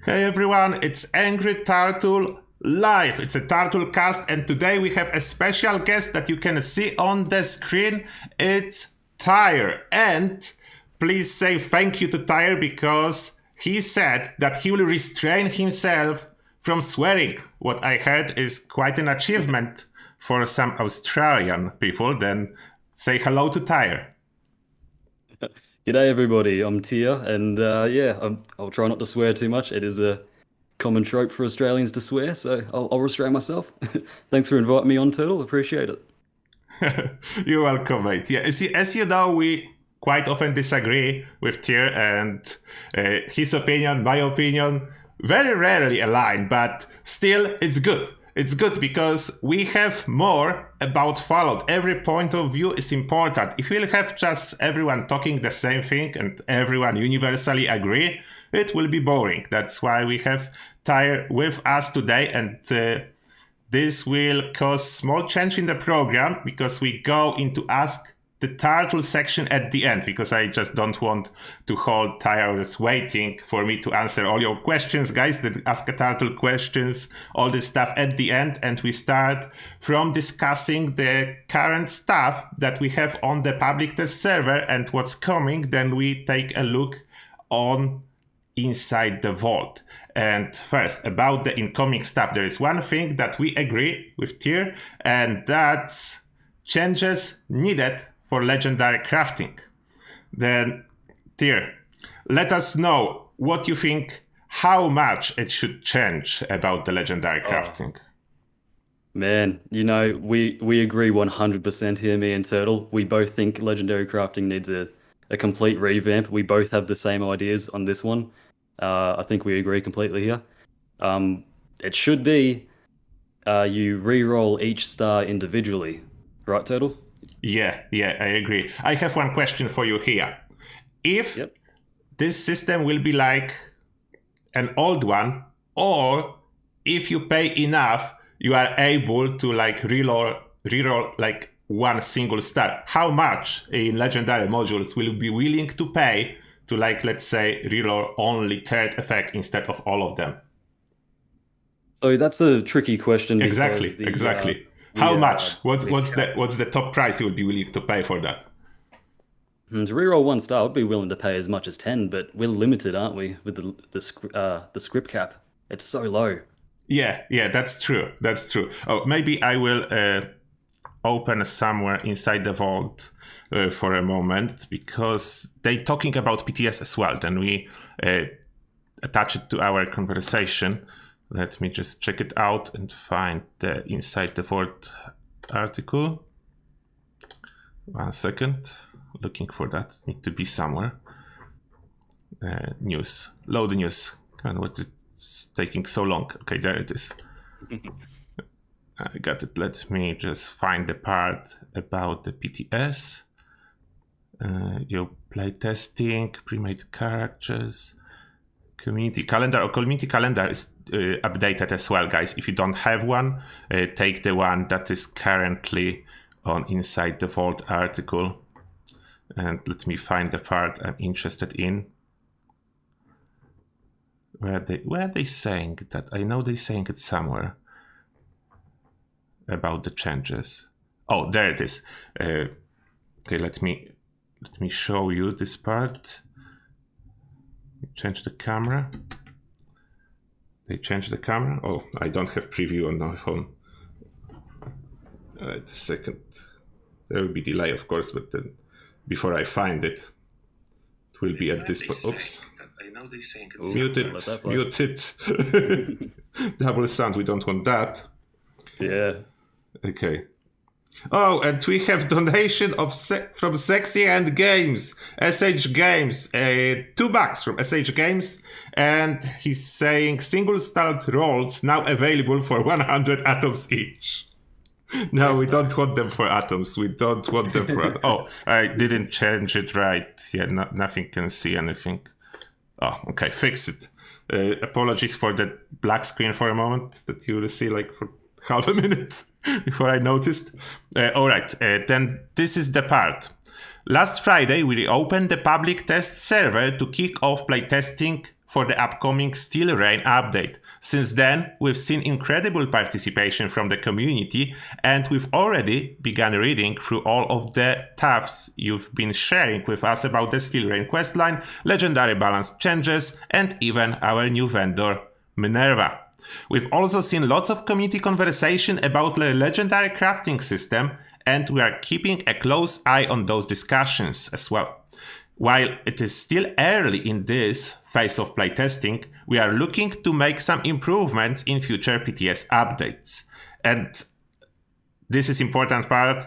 Hey everyone, it's Angry Turtle live. It's a Turtlecast, and today we have a special guest that you can see on the screen. It's Tyre, and please say thank you to Tyre because he said that he will restrain himself from swearing. What I heard is quite an achievement for some Australian people. Then say hello to Tyre. G'day everybody, I'm Tia, and I'll try not to swear too much. It is a common trope for Australians to swear, so I'll restrain myself. Thanks for inviting me on, Turtle. Appreciate it. You're welcome, mate. Yeah, as you know, we quite often disagree with Tia, and his opinion, my opinion, very rarely align, but still, it's good. It's good because we have more about Fallout. Every point of view is important. If we'll have just everyone talking the same thing and everyone universally agree, it will be boring. That's why we have Tyre with us today, and this will cause small change in the program because we go into Ask the Turtle section at the end, because I just don't want to hold Tyre's waiting for me to answer all your questions, guys. The Ask a Turtle questions, all this stuff at the end, and we start from discussing the current stuff that we have on the public test server and what's coming. Then we take a look on Inside the Vault. And first, about the incoming stuff, there is one thing that we agree with Tyr, and that's changes needed for legendary crafting. Then, Tyr, let us know what you think, how much it should change about the legendary crafting. Man, we agree 100% here, me and Turtle. We both think legendary crafting needs a complete revamp. We both have the same ideas on this one. I think we agree completely here. It should be you re-roll each star individually, right, Turtle? Yeah, I agree. I have one question for you here. If this system will be like an old one, or if you pay enough, you are able to like reroll like one single star. How much in legendary modules will you be willing to pay to, like, let's say, reroll only third effect instead of all of them? So that's a tricky question. Exactly. How much? What's the top price you would be willing to pay for that? To reroll one star, I'd be willing to pay as much as 10, but we're limited, aren't we, with the script cap? It's so low. Yeah, that's true. Oh, maybe I will open somewhere inside the vault for a moment, because they talking about PTS as well. Then we attach it to our conversation. Let me just check it out and find the Inside the Vault article. 1 second. Looking for that. Need to be somewhere. News. Load the news. And what is taking so long? Okay, there it is. I got it. Let me just find the part about the PTS. Your playtesting, pre-made characters, community calendar. Community calendar is updated as well, guys. If you don't have one, take the one that is currently on Inside the Vault article. And let me find the part I'm interested in. Where are they saying that? I know they're saying it somewhere about the changes. Oh, there it is. Okay, let me show you this part. Change the camera. They changed the camera. Oh, I don't have preview on my phone. Wait a second. There will be delay, of course, but then before I find it, it will be at this point. Oops. I know they saying it's muted. Double sound. We don't want that. Yeah. Okay. Oh, and we have donation from Sexy and Games, SH Games, $2 from SH Games, and he's saying single start rolls now available for 100 atoms each. No, we don't want them for atoms. We don't want them for. Oh, I didn't change it right. Yeah, nothing can see anything. Oh, okay, fix it. Apologies for the black screen for a moment that you will see like for half a minute before I noticed. All right, then this is the part. Last Friday, we reopened the public test server to kick off playtesting for the upcoming Steel Rain update. Since then, we've seen incredible participation from the community, and we've already begun reading through all of the tasks you've been sharing with us about the Steel Rain questline, legendary balance changes, and even our new vendor, Minerva. We've also seen lots of community conversation about the legendary crafting system, and we are keeping a close eye on those discussions as well. While it is still early in this phase of playtesting, we are looking to make some improvements in future PTS updates. And this is important part.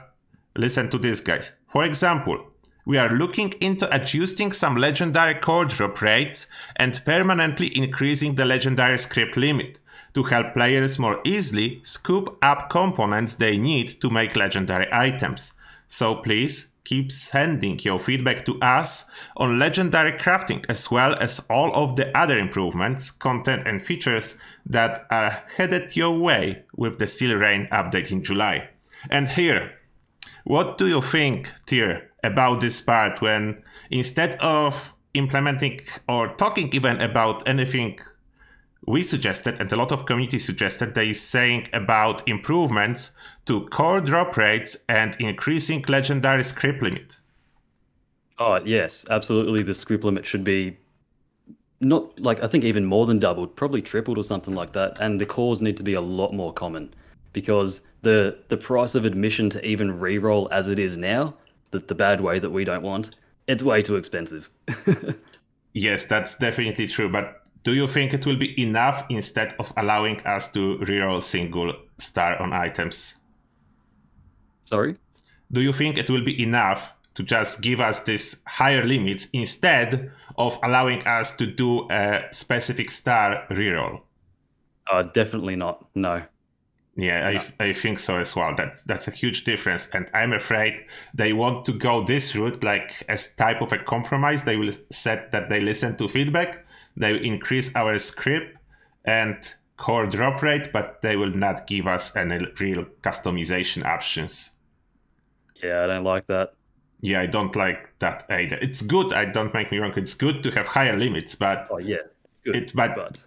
Listen to this, guys. For example, we are looking into adjusting some legendary core drop rates and permanently increasing the legendary script limit to help players more easily scoop up components they need to make legendary items. So please keep sending your feedback to us on legendary crafting, as well as all of the other improvements, content and features that are headed your way with the Steel Rain update in July. And here, what do you think, Tyr, about this part when instead of implementing or talking even about anything we suggested, and a lot of community suggested, they is saying about improvements to core drop rates and increasing legendary script limit? Oh, yes, absolutely. The script limit should be not like, I think even more than doubled, probably tripled or something like that. And the cores need to be a lot more common because the price of admission to even reroll as it is now, the bad way that we don't want, it's way too expensive. Yes, that's definitely true. But do you think it will be enough instead of allowing us to reroll single star on items? Sorry? Do you think it will be enough to just give us these higher limits instead of allowing us to do a specific star reroll? Definitely not. No. Yeah, no. I think so as well. That's a huge difference. And I'm afraid they want to go this route, like as type of a compromise. They will set that they listen to feedback. They will increase our script and core drop rate, but they will not give us any real customization options. Yeah, I don't like that. Yeah, I don't like that either. It's good, don't make me wrong, it's good to have higher limits, but oh yeah, it's good. But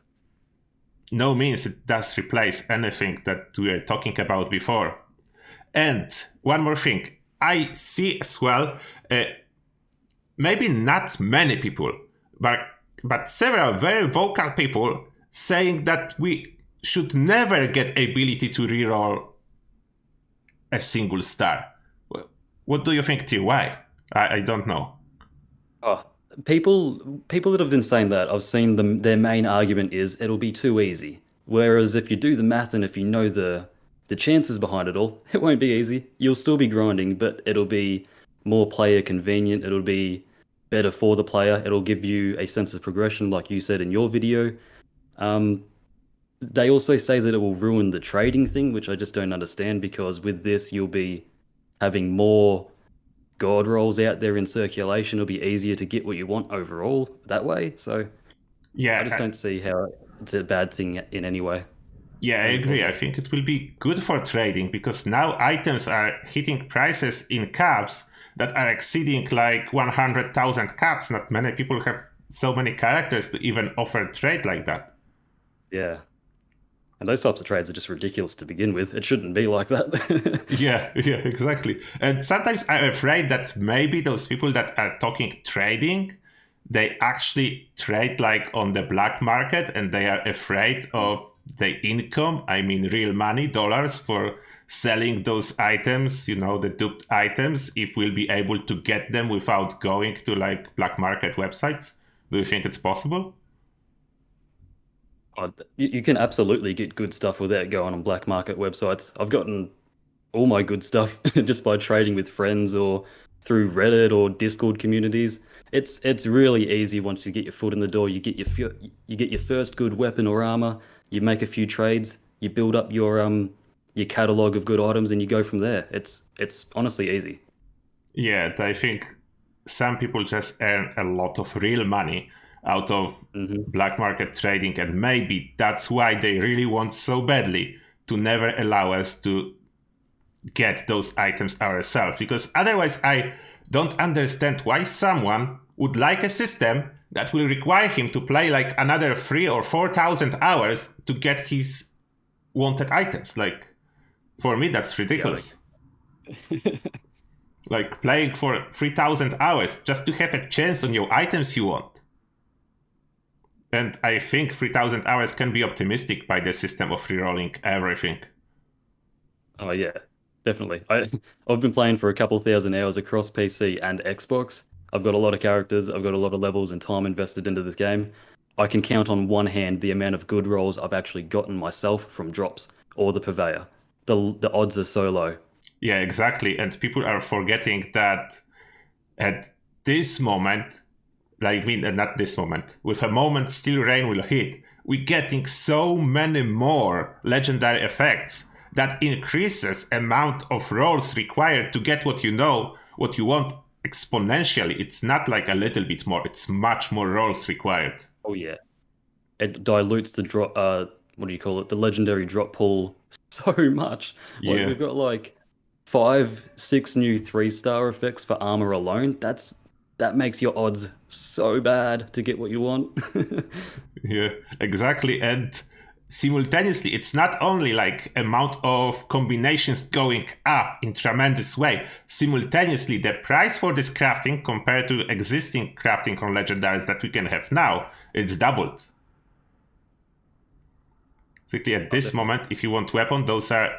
no means it does replace anything that we were talking about before. And one more thing, I see as well, maybe not many people, but several very vocal people saying that we should never get ability to reroll a single star. What do you think, T? Why? I don't know. Oh, people that have been saying that, I've seen them. Their main argument is it'll be too easy. Whereas if you do the math and if you know the chances behind it all, it won't be easy. You'll still be grinding, but it'll be more player convenient. It'll be better for the player. It'll give you a sense of progression, like you said in your video. They also say that it will ruin the trading thing, which I just don't understand, because with this you'll be having more god rolls out there in circulation. It'll be easier to get what you want overall that way. So yeah, I just don't see how it's a bad thing in any way. Yeah, I agree. I think it will be good for trading because now items are hitting prices in caps that are exceeding like 100,000 caps. Not many people have so many characters to even offer trade like that. Yeah. And those types of trades are just ridiculous to begin with. It shouldn't be like that. Yeah, exactly. And sometimes I'm afraid that maybe those people that are talking trading, they actually trade like on the black market and they are afraid of the income, I mean real money, dollars, for selling those items, the duped items, if we'll be able to get them without going to like black market websites. Do you think it's possible? You can absolutely get good stuff without going on black market websites. I've gotten all my good stuff just by trading with friends or through Reddit or Discord communities. It's really easy once you get your foot in the door. You get your first good weapon or armor. You make a few trades. You build up your catalog of good items, and you go from there. It's honestly easy. Yeah, I think some people just earn a lot of real money out of black market trading, and maybe that's why they really want so badly to never allow us to get those items ourselves, because otherwise I don't understand why someone would like a system that will require him to play like another 3,000 or 4,000 hours to get his wanted items. Like, for me, that's ridiculous. Like playing for 3,000 hours just to have a chance on your items you want. And I think 3,000 hours can be optimistic by the system of rerolling everything. Oh yeah, definitely. I've been playing for a couple thousand hours across PC and Xbox. I've got a lot of characters, I've got a lot of levels and time invested into this game. I can count on one hand the amount of good rolls I've actually gotten myself from drops or the purveyor. The odds are so low. Yeah, exactly. And people are forgetting that at this moment, not this moment, with a moment Steel Rain will hit, we're getting so many more legendary effects that increases amount of rolls required to get what you want exponentially. It's not like a little bit more, it's much more rolls required. Oh yeah. It dilutes the drop what do you call it? The legendary drop pool so much. Like Yeah. we've got like 5-6 new 3-star effects for armor alone. That makes your odds so bad to get what you want. Yeah, exactly. And simultaneously, it's not only like amount of combinations going up in tremendous way. Simultaneously, the price for this crafting compared to existing crafting on legendaries that we can have now, it's doubled. Basically, at this moment, if you want weapon, those are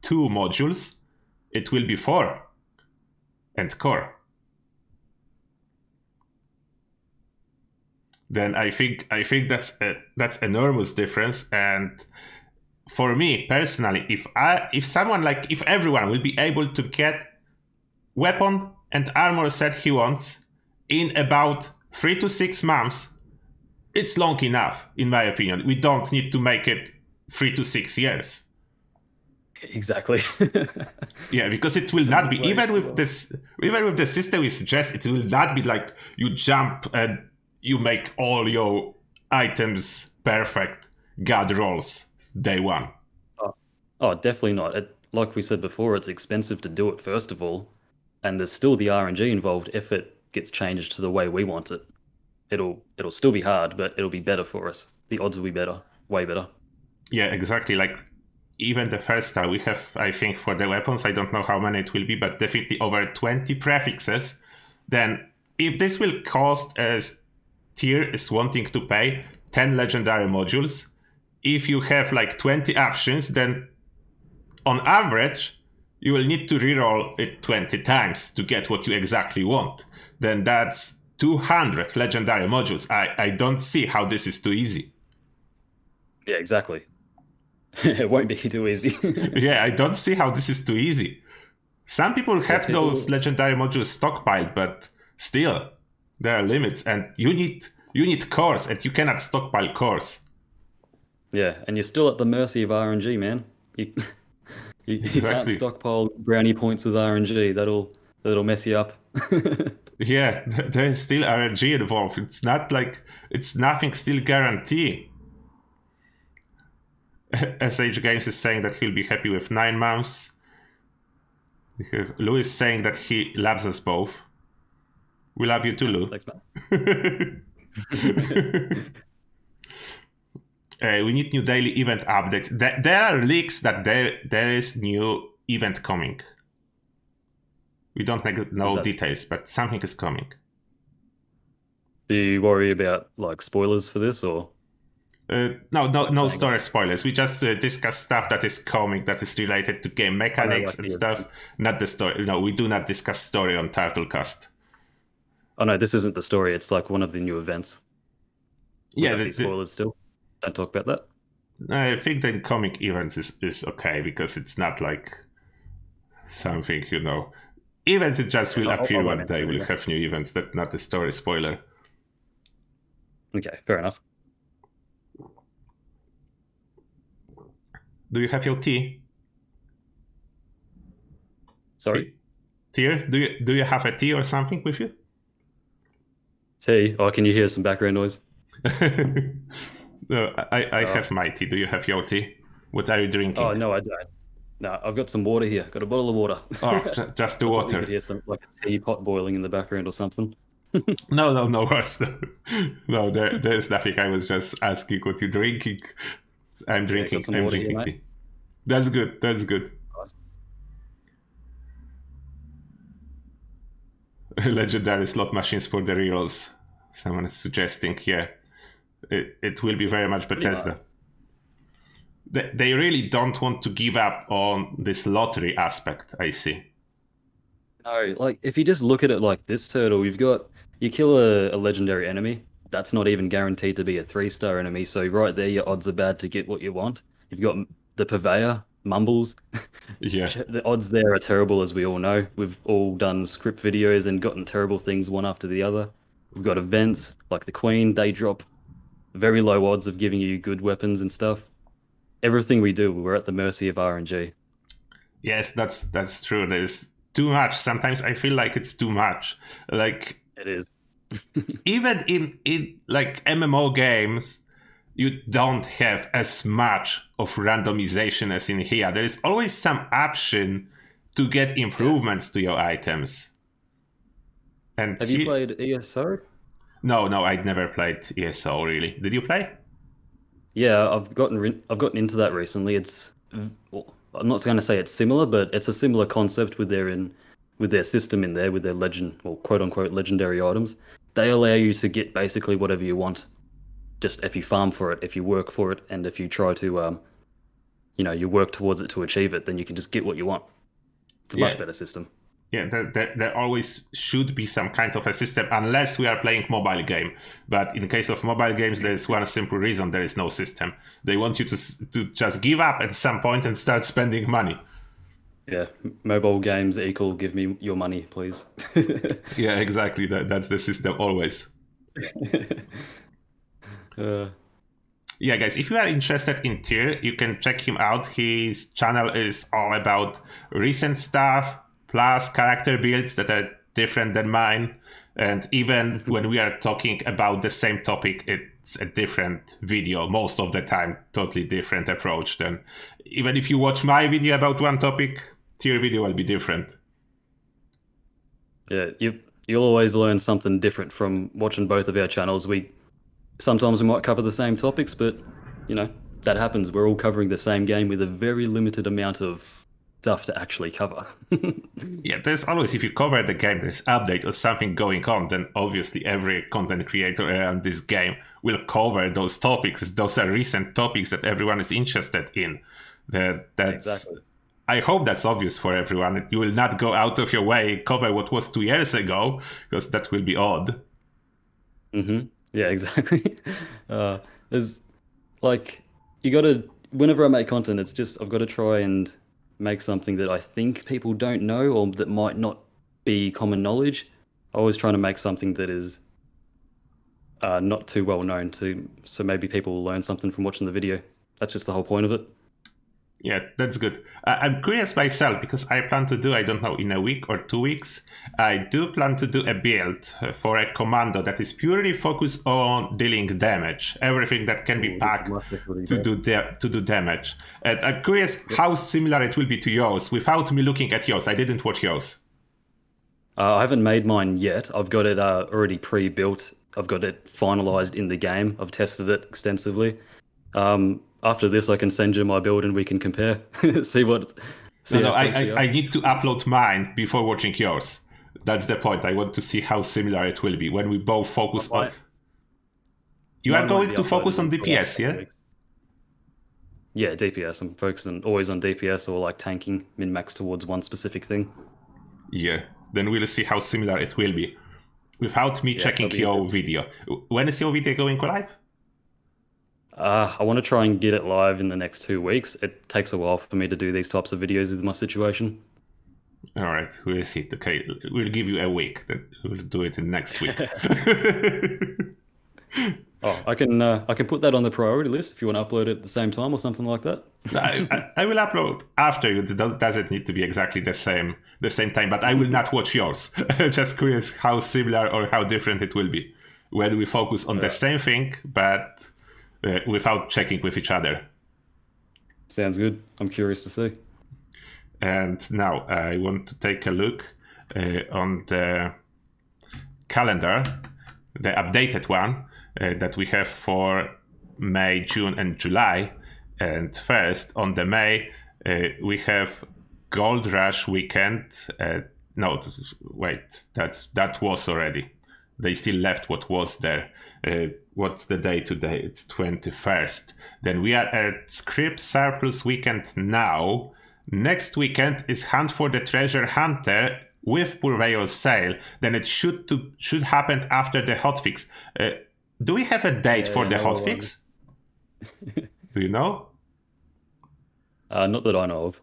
2 modules. It will be 4 and core. Then I think that's enormous difference. And for me personally, if everyone will be able to get weapon and armor set he wants in about 3 to 6 months, it's long enough, in my opinion. We don't need to make it 3 to 6 years. Exactly. Yeah, because it will not be, even with the system we suggest, it will not be like you jump and you make all your items perfect god rolls day one. Oh, definitely not. Like we said before, it's expensive to do it first of all, and there's still the RNG involved if it gets changed to the way we want it. It'll still be hard, but it'll be better for us. The odds will be better, way better. Yeah, exactly. Like even the first star we have, I think for the weapons, I don't know how many it will be, but definitely over 20 prefixes. Then if this will cost as tier is wanting to pay 10 legendary modules, if you have like 20 options, then on average you will need to reroll it 20 times to get what you exactly want. Then that's 200 legendary modules. I don't see how this is too easy. Yeah, exactly. It won't be too easy. Yeah, I don't see how this is too easy. Some people have those legendary modules stockpiled, but still there are limits, and you need cores, and you cannot stockpile cores. Yeah, and you're still at the mercy of RNG, man. You Exactly. can't stockpile brownie points with RNG. That'll mess you up. Yeah, there is still RNG involved. It's not like it's nothing still guaranteed. SH Games is saying that he'll be happy with 9 months. We have Louis saying that he loves us both. We love you too, Lou. Thanks, man. We need new daily event updates. There are leaks that there is new event coming. We don't know details, but something is coming. Do you worry about like spoilers for this, or? No story spoilers. We just discuss stuff that is coming, that is related to game mechanics and stuff. Not the story. No, we do not discuss story on Turtlecast. Oh no, this isn't the story. It's like one of the new events. Would that be spoilers still? Don't talk about that. I think the comic events is okay because it's not like something, Events it just will appear one day. We'll have new events. That's not the story spoiler. Okay, fair enough. Do you have your tea? Sorry? Tea? Do you have a tea or something with you? Tea? Oh, can you hear some background noise? No, I have my tea. Do you have your tea? What are you drinking? Oh, no, I don't. No, I've got some water here. Got a bottle of water. Oh, just the water. You could hear some like a teapot boiling in the background or something. No worse. No, there's nothing. I was just asking what you're drinking. I'm Yeah, got drinking. some I'm water here, drinking mate. tea. That's good. That's good. Legendary slot machines for the reals. Someone is suggesting here. It will be very much Pretty much. Bethesda. They really don't want to give up on this lottery aspect, I see. No, like if you just look at it like this, Turtle, you kill a legendary enemy. That's not even guaranteed to be a 3-star enemy. So right there, your odds are bad to get what you want. You've got the Purveyor, Mumbles. Yeah. The odds there are terrible, as we all know. We've all done script videos and gotten terrible things one after the other. We've got events like the Queen. They drop very low odds of giving you good weapons and stuff. Everything we do, we're at the mercy of RNG. Yes, that's true. There's too much. Sometimes I feel like it's too much. Like It is. even in like MMO games, you don't have as much of randomization as in here. There is always some option to get improvements to your items. And Have you played ESO? No, I'd never played ESO really. Did you play? Yeah, I've gotten into that recently. Well, I'm not going to say it's similar, but it's a similar concept with their system in there, with their legend, well, quote unquote legendary items. They allow you to get basically whatever you want, just if you farm for it, if you work for it, and if you try to, you work towards it to achieve it, then you can just get what you want. It's a Yeah. much better system. Yeah, there always should be some kind of a system, unless we are playing mobile game. But in case of mobile games, there is one simple reason: there is no system. They want you to just give up at some point and start spending money. Yeah, mobile games equal give me your money, please. Yeah, exactly. That's the system always. uh, Yeah, guys, if you are interested in Tyr, you can check him out. His channel is all about recent stuff, plus character builds that are different than mine. And even when we are talking about the same topic, it's a different video most of the time, totally different approach. Then even if you watch my video about one topic, Tyr video will be different. Yeah, you'll always learn something different from watching both of our channels. Sometimes we might cover the same topics, but that happens. We're all covering the same game with a very limited amount of stuff to actually cover. Yeah, there's always, if you cover the game, there's update or something going on, then obviously every content creator around this game will cover those topics. Those are recent topics that everyone is interested in. That's Exactly. I hope that's obvious for everyone. You will not go out of your way cover what was 2 years ago, because that will be odd. Yeah, exactly. There's like you gotta whenever I make content, it's just I've got to try and make something that I think people don't know or that might not be common knowledge. I always trying to make something that is not too well known so maybe people will learn something from watching the video. That's just the whole point of it. Yeah, that's good. I'm curious myself because I plan to do, I don't know, in a week or 2 weeks, I do plan to do a build for a commando that is purely focused on dealing damage. Everything that can be packed to do damage. And I'm curious how similar it will be to yours without me looking at yours. I didn't watch yours. I haven't made mine yet. I've got it already pre-built. I've got it finalized in the game. I've tested it extensively. After this, I can send you my build and we can compare. See what. See No, how close we are. I need to upload mine before watching yours. That's the point. I want to see how similar it will be when we both focus on. You are Mine won't going be to focus uploaded on until like DPS, 2 yeah? weeks. Yeah, DPS. I'm focusing always on DPS or like tanking min-max towards one specific thing. Yeah. Then we'll see how similar it will be. Without me checking that'll be your interesting. video. When is your video going live? I want to try and get it live in the next 2 weeks. It takes a while for me to do these types of videos with my situation. All right, we'll see. Okay, we'll give you a week. Then we'll do it in next week. Oh, I can put that on the priority list if you want to upload it at the same time or something like that. I will upload after you. It doesn't need to be exactly the same time, but I will not watch yours. Just curious how similar or how different it will be when we focus on the same thing, but without checking with each other. Sounds good. I'm curious to see. And now I want to take a look on the calendar, the updated one that we have for May, June, and July. And first, on the May, we have Gold Rush weekend. No, wait, that was already. They still left what was there. What's the day today? It's 21st. Then we are at Script Surplus weekend now. Next weekend is Hunt for the Treasure Hunter with Purveyor sale. Then it should happen after the hotfix. Do we have a date for the hotfix? Do you know? Not that I know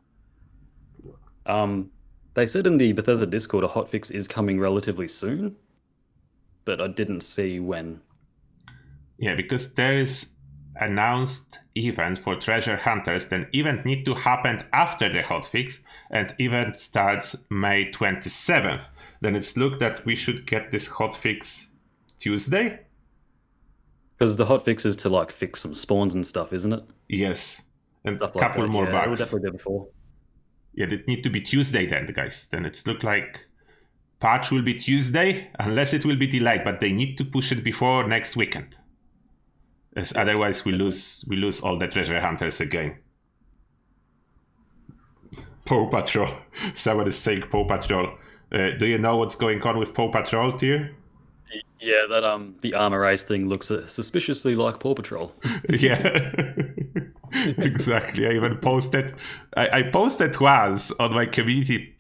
of. They said in the Bethesda Discord a hotfix is coming relatively soon, but I didn't see when. Yeah, because there is announced event for treasure hunters, then event need to happen after the hotfix, and event starts May 27th. Then it's looked that we should get this hotfix Tuesday? Because the hotfix is to like fix some spawns and stuff, isn't it? Yes. And Stuff a couple like that. more Yeah, it was bugs. definitely there before. Yeah, it need to be Tuesday then, guys. Then it's look like patch will be Tuesday, unless it will be delayed, but they need to push it before next weekend. As otherwise we lose all the treasure hunters again. Paw Patrol. Someone is saying Paw Patrol. Do you know what's going on with Paw Patrol, Tyr? Yeah, that the armor race thing looks suspiciously like Paw Patrol. Yeah. Exactly. I even posted I posted once on my community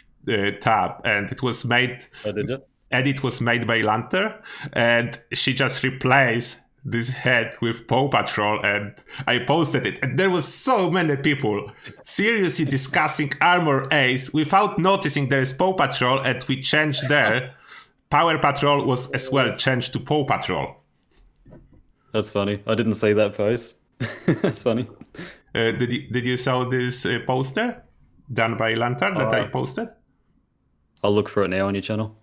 tab, and it was made Oh, did you? edit was made by Lanter, and she just replaced this head with Paw Patrol, and I posted it, and there was so many people seriously discussing Armor Ace without noticing there is Paw Patrol, and we changed there. Power Patrol was as well changed to Paw Patrol. That's funny. I didn't see that post. That's funny. Did you saw this poster done by Lanter that I posted? I'll look for it now on your channel.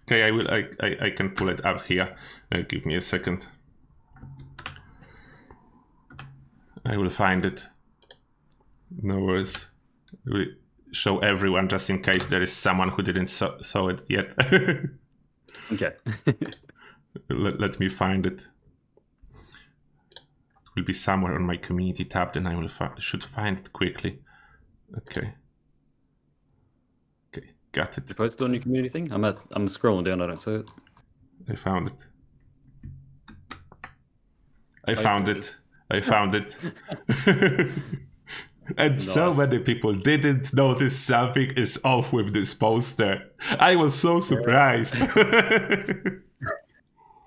Okay, I will. I can pull it up here. Give me a second. I will find it. No worries. We show everyone just in case there is someone who didn't saw it yet. Okay. Let me find it. It will be somewhere on my community tab, then I will should find it quickly. Okay. Okay, got it. You posted on your community thing? I'm scrolling down. I don't see it. I found it. I found it. And so many people didn't notice something is off with this poster. I was so surprised.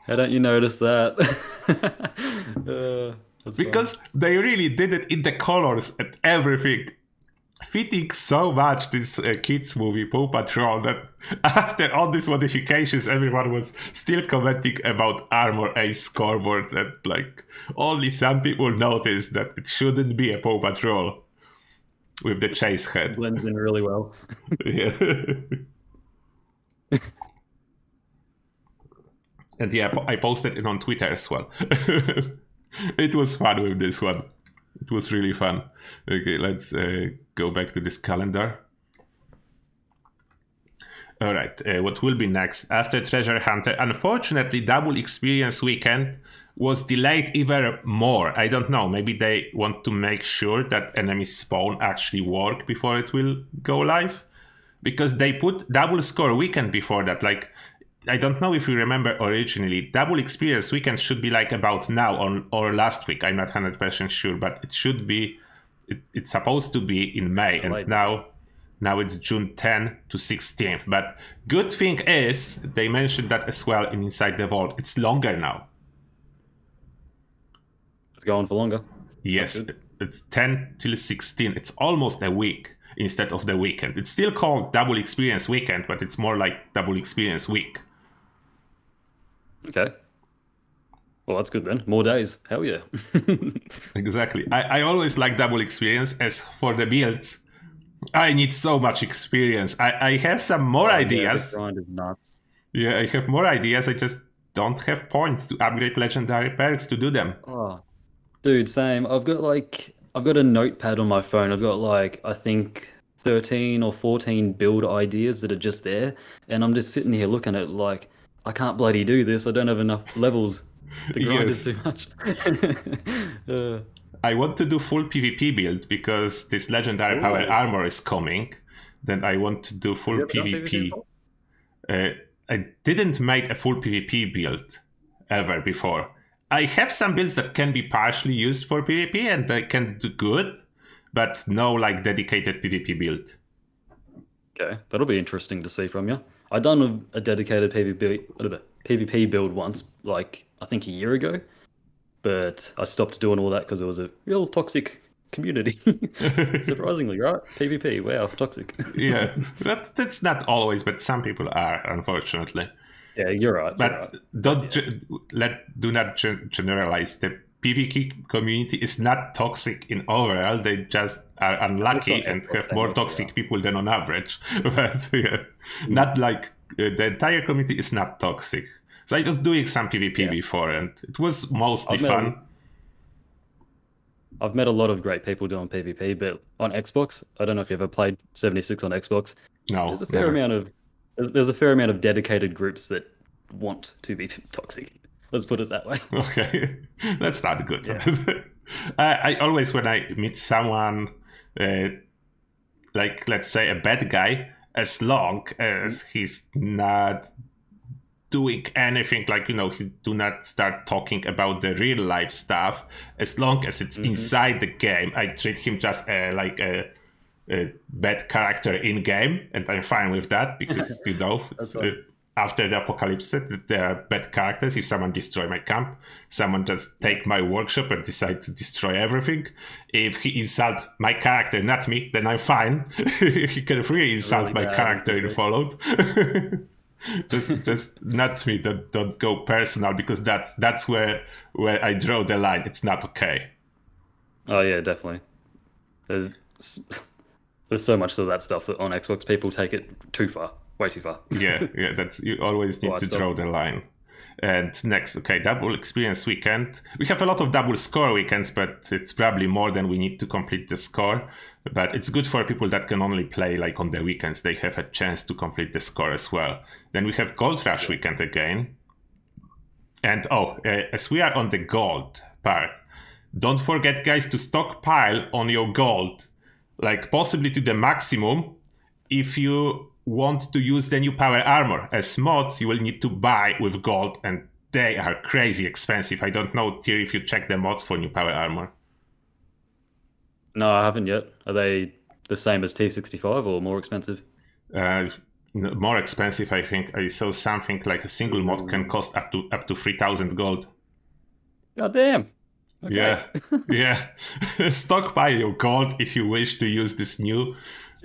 How don't you notice that? Because they really did it in the colors and everything. Fitting so much this kids movie Paw Patrol that after all these modifications everyone was still commenting about Armor Ace scoreboard, and like only some people noticed that it shouldn't be a Paw Patrol with the chase head. Blends in really well. Yeah. And yeah, I posted it on Twitter as well. It was fun with this one. It was really fun. Okay, let's go back to this calendar. All right, what will be next? After Treasure Hunter, unfortunately, Double Experience Weekend was delayed even more. I don't know, maybe they want to make sure that enemy spawn actually work before it will go live. Because they put Double Score Weekend before that. Like, I don't know if you remember originally, Double Experience Weekend should be like about now or last week. I'm not 100% sure, but it should be, it's supposed to be in May. And now it's June 10 to 16th. But good thing is, they mentioned that as well in Inside the Vault. It's longer now. It's going for longer. Yes, it's 10 till 16. It's almost a week instead of the weekend. It's still called Double Experience Weekend, but it's more like Double Experience Week. Okay. Well, that's good then. More days. Hell yeah. Exactly. I always like Double Experience. As for the builds, I need so much experience. I have some more ideas. The grind is nuts. Yeah, I have more ideas. I just don't have points to upgrade legendary perks to do them. Oh, dude, same. I've got a notepad on my phone. I've got like, I think 13 or 14 build ideas that are just there. And I'm just sitting here looking at like, I can't bloody do this. I don't have enough levels. The grind is Yes. too much. uh, I want to do full PvP build because this legendary power Ooh. armor is coming. Then I want to do Have full you ever done PvP PvP. before? I didn't make a full PvP build ever before. I have some builds that can be partially used for PvP and they can do good, but no like dedicated PvP build. Okay, that'll be interesting to see from you. I done a dedicated PvP build once, like I think a year ago, but I stopped doing all that because it was a real toxic community. Surprisingly, right? PvP, wow, toxic. Yeah, that's not always, but some people are, unfortunately. Yeah, you're right. You're But right. don't Yeah. do not generalize. The PvP community is not toxic in overall. They just are Just on unlucky and Xbox, have they more mostly toxic are. people than on average. But yeah, not like the entire community is not toxic. So I was doing some PvP Yeah, before, and it was mostly I've met a, fun. I've met a lot of great people doing PvP, but on Xbox, I don't know if you ever played 76 on Xbox. There's No, a fair never. amount of there's a fair amount of dedicated groups that want to be toxic. Let's put it that way. Okay, that's not good. Yeah. I always, when I meet someone, uh, like let's say a bad guy, as long as he's not doing anything like he do not start talking about the real life stuff, as long as it's Hmm. inside the game, I treat him just like a bad character in game, and I'm fine with that because That's after the apocalypse, there are bad characters. If someone destroy my camp, someone just take my workshop and decide to destroy everything. If he insult my character, not me, then I'm fine. He can freely insult really my bad character in NPC. Fallout. just not me. Don't go personal because that's where I draw the line. It's not okay. Oh yeah, definitely. There's there's so much of that stuff that on Xbox people take it too far, way too far. Yeah, that's you always So need I to stopped. draw the line. And next, okay, double experience weekend. We have a lot of double score weekends, but it's probably more than we need to complete the score. But it's good for people that can only play like on the weekends. They have a chance to complete the score as well. Then we have Gold Rush weekend again. And as we are on the gold part, don't forget, guys, to stockpile on your gold, like possibly to the maximum if you want to use the new power armor. As mods, you will need to buy with gold, and they are crazy expensive. I don't know, Tyr, if you check the mods for new power armor. No, I haven't yet. Are they the same as T65 or more expensive? Uh, More expensive, I think. I saw something like a single mod can cost up to 3,000 gold. God damn. Okay. Yeah, yeah. Stockpile your gold if you wish to use this new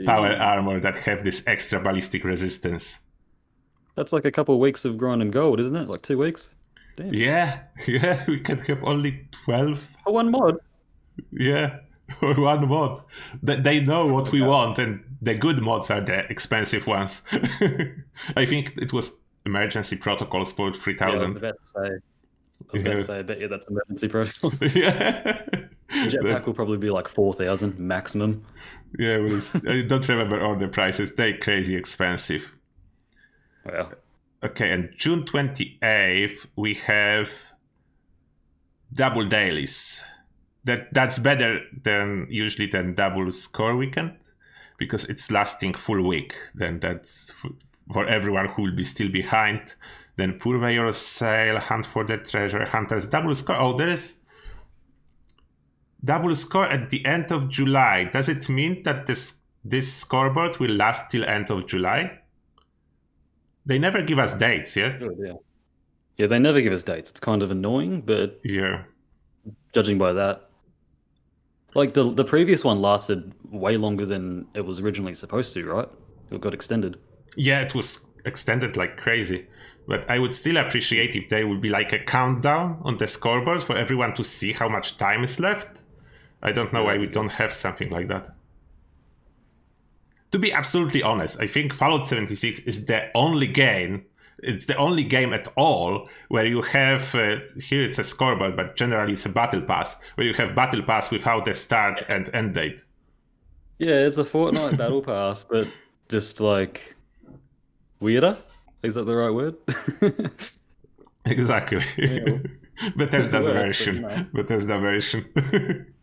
power Gee. armor that have this extra ballistic resistance. That's like a couple of weeks of grinding gold, isn't it? Like 2 weeks? Damn. Yeah, yeah. We can have only 12. For one mod. Yeah, or one mod. They know what we Okay. want, and the good mods are the expensive ones. I think it was emergency protocols for Yeah, 3,000. I bet you that's emergency protocol. Yeah. Jetpack That's, will probably be like 4,000 maximum. yeah, I don't remember all the prices. They're crazy expensive. Wow. Okay, and June 28th, we have double dailies. That's better than usually than double score weekend because it's lasting full week. Then that's for everyone who will be still behind. Then Purveyor Sale, Hunt for the Treasure Hunters, double score. Oh, there is double score at the end of July. Does it mean that this scoreboard will last till end of July? They never give us dates, yeah? Good, yeah. Yeah, they never give us dates. It's kind of annoying, but Yeah. judging by that, like the previous one lasted way longer than it was originally supposed to, right? It got extended. Yeah, it was extended like crazy. But I would still appreciate if there would be like a countdown on the scoreboard for everyone to see how much time is left. I don't know Yeah, why that'd we be don't have something like that. To be absolutely honest, I think Fallout 76 is the only game. It's the only game at all where you have here it's a scoreboard, but generally it's a battle pass where you have battle pass without a start and end date. Yeah, it's a Fortnite battle pass, but just like weirder. Is that the right word? Exactly. Yeah, Bethesda's works, but version. Bethesda version.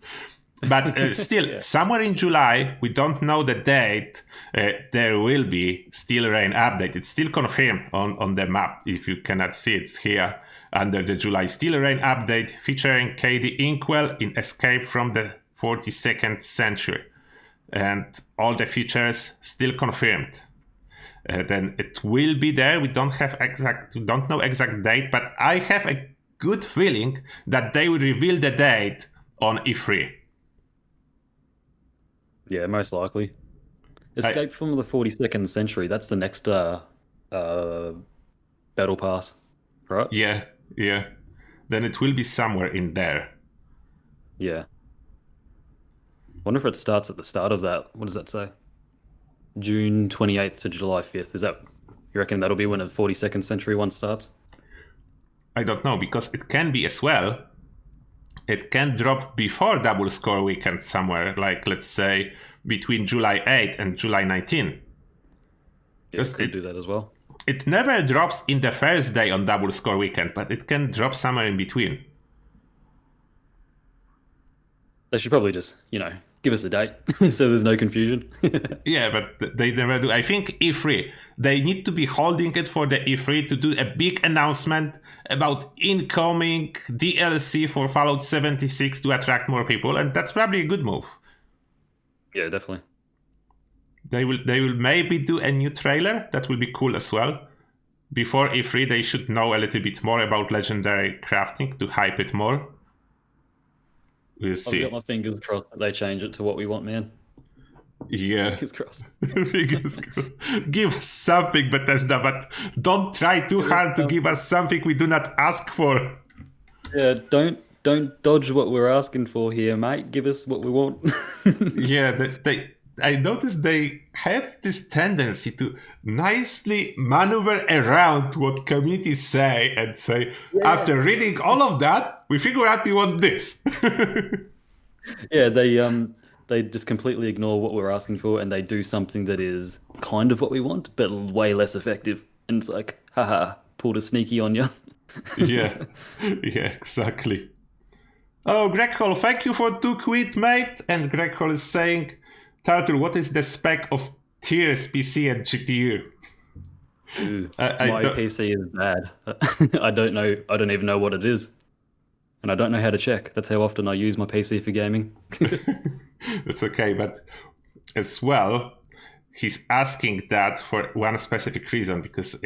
But still, yeah, somewhere in July, we don't know the date, there will be Steel Rain update. It's still confirmed on the map. If you cannot see it, it's here under the July Steel Rain update featuring KD Inkwell in Escape from the 42nd Century. And all the features still confirmed. Then it will be there. We don't know exact date, but I have a good feeling that they will reveal the date on E3. yeah, most likely. Escape from the 42nd Century. That's the next battle pass, right? Yeah, yeah. Then it will be somewhere in there. Yeah. Wonder if it starts at the start of that. What does that say? June 28th to July 5th. Is that, you reckon that'll be when the 42nd Century one starts? I don't know, because it can be as well. It can drop before double score weekend somewhere, like let's say between July 8th and July 19th. Yeah, it could do that as well. It never drops in the first day on double score weekend, but it can drop somewhere in between. They should probably just, give us a date so there's no confusion. Yeah, but they never do. I think E3, they need to be holding it for the E3 to do a big announcement about incoming DLC for Fallout 76 to attract more people, and that's probably a good move. Yeah, definitely. They will maybe do a new trailer. That will be cool as well. Before E3, they should know a little bit more about Legendary Crafting to hype it more. We'll see. I've got my fingers crossed that they change it to what we want, man. Yeah. Fingers crossed. Fingers crossed. Give us something, Bethesda, but don't try too hard to give us something we do not ask for. Yeah, don't dodge what we're asking for here, mate. Give us what we want. Yeah, I noticed they have this tendency to nicely maneuver around what communities say and say, after reading all of that, we figure out we want this. Yeah, they just completely ignore what we're asking for and they do something that is kind of what we want, but way less effective. And it's like, haha, pulled a sneaky on you. Yeah, exactly. Oh, Greg Hall, thank you for 2 quid, mate. And Greg Hall is saying, Turtle, what is the spec of Tier's PC and GPU? Ooh, my PC is bad. I don't know. I don't even know what it is. And I don't know how to check. That's how often I use my PC for gaming. It's okay, but as well, he's asking that for one specific reason, because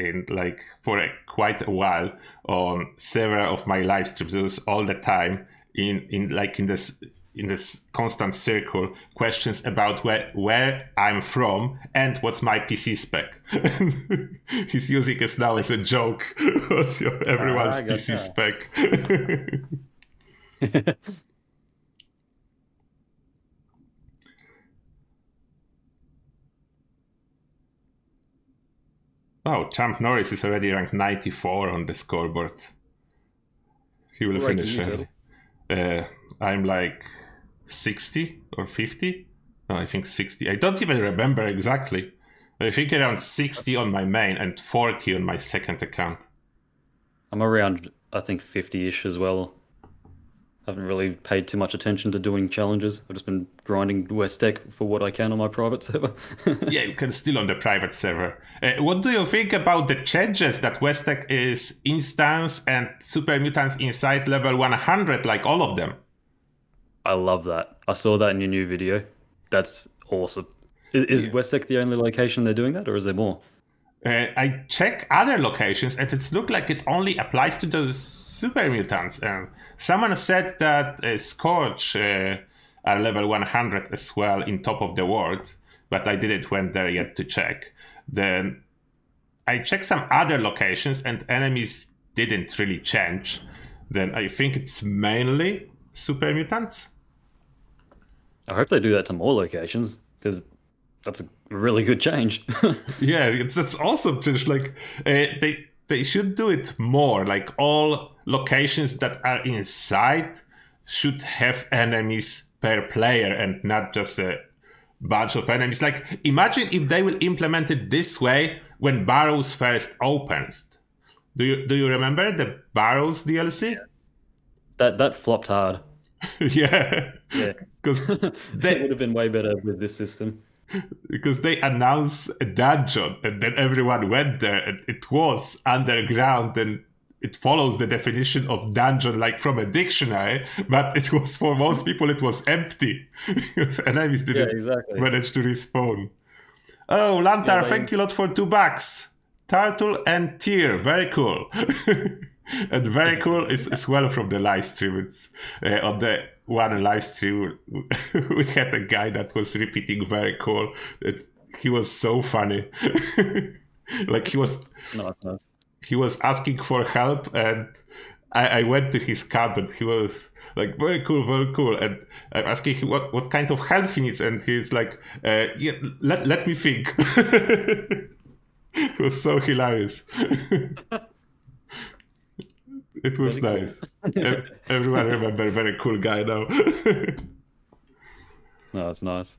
for quite a while on several of my live streams, it was all the time in this constant circle questions about where I'm from and what's my PC spec. He's using it now as a joke. What's everyone's PC spec? Oh, Champ Norris is already ranked 94 on the scoreboard. He will finish early. I'm like 60 or 50. No, I think 60. I don't even remember exactly. I think around 60 on my main and 40 on my second account. I'm around, I think, 50-ish as well. I haven't really paid too much attention to doing challenges. I've just been grinding West Tech for what I can on my private server. Yeah, you can still on the private server. What do you think about the changes that West Tech is instance and Super Mutants Inside level 100, like all of them? I love that. I saw that in your new video. That's awesome. Is West Tech the only location they're doing that, or is there more? I check other locations and it looks like it only applies to those super mutants. Someone said that Scorch are level 100 as well in top of the world, but I didn't went there yet to check. Then I checked some other locations and enemies didn't really change. Then I think it's mainly super mutants. I hope they do that to more locations, because that's a really good change. Yeah, it's awesome change. Like they should do it more. Like all locations that are inside should have enemies per player and not just a bunch of enemies. Like, imagine if they will implement it this way when Barrows first opens. Do you remember the Barrows DLC? That flopped hard. Yeah. Yeah. Because It would have been way better with this system. because they announced a dungeon and then everyone went there and it was underground and it follows the definition of dungeon like from a dictionary, but it was for most people it was empty. Enemies didn't exactly. manage to respawn. Oh, Lantar, Yeah, thank you a lot for $2. Turtle and Tear, very cool. And very cool is well from the live stream. It's on the one live stream we had a guy that was repeating very cool. He was so funny. Like he was asking for help, and I went to his camp and he was like, very cool. And I'm asking him what kind of help he needs, and he's like, yeah, let me think. It was so hilarious. It was very nice. Cool. Everyone remember very cool guy now. No, that's nice.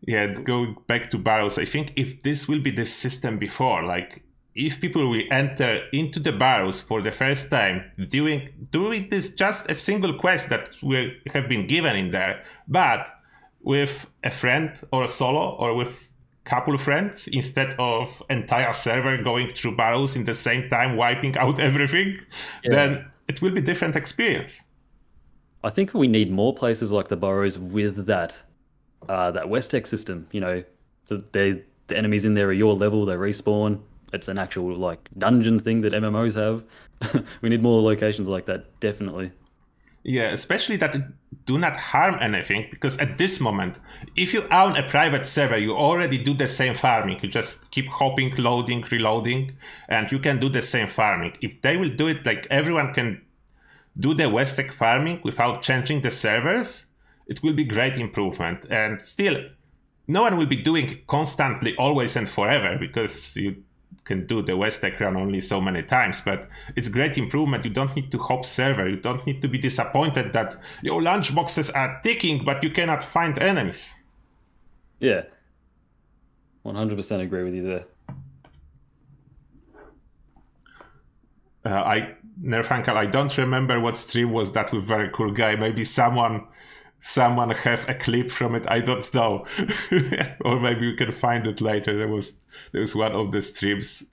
Yeah, going back to Barrows, I think if this will be the system before, like if people will enter into the Barrows for the first time, doing this just a single quest that will have been given in there, but with a friend or a solo or with couple friends instead of entire server going through Barrows in the same time, wiping out everything, then it will be different experience. I think we need more places like the Burrows with that Westex system. You know, the enemies in there are your level, they respawn. It's an actual like dungeon thing that MMOs have. We need more locations like that, definitely. Yeah, especially that it do not harm anything, because at this moment, if you own a private server, you already do the same farming. You just keep hopping, loading, reloading, and you can do the same farming. If they will do it like everyone can do the Westec farming without changing the servers, it will be great improvement. And still, no one will be doing it constantly, always and forever, because you can do the Westec run only so many times, but it's great improvement. You don't need to hop server. You don't need to be disappointed that your lunchboxes are ticking, but you cannot find enemies. Yeah, 100% agree with you there. Nerfunkel, I don't remember what stream was that with very cool guy. Maybe someone have a clip from it. I don't know. Or maybe you can find it later. There was one of the streams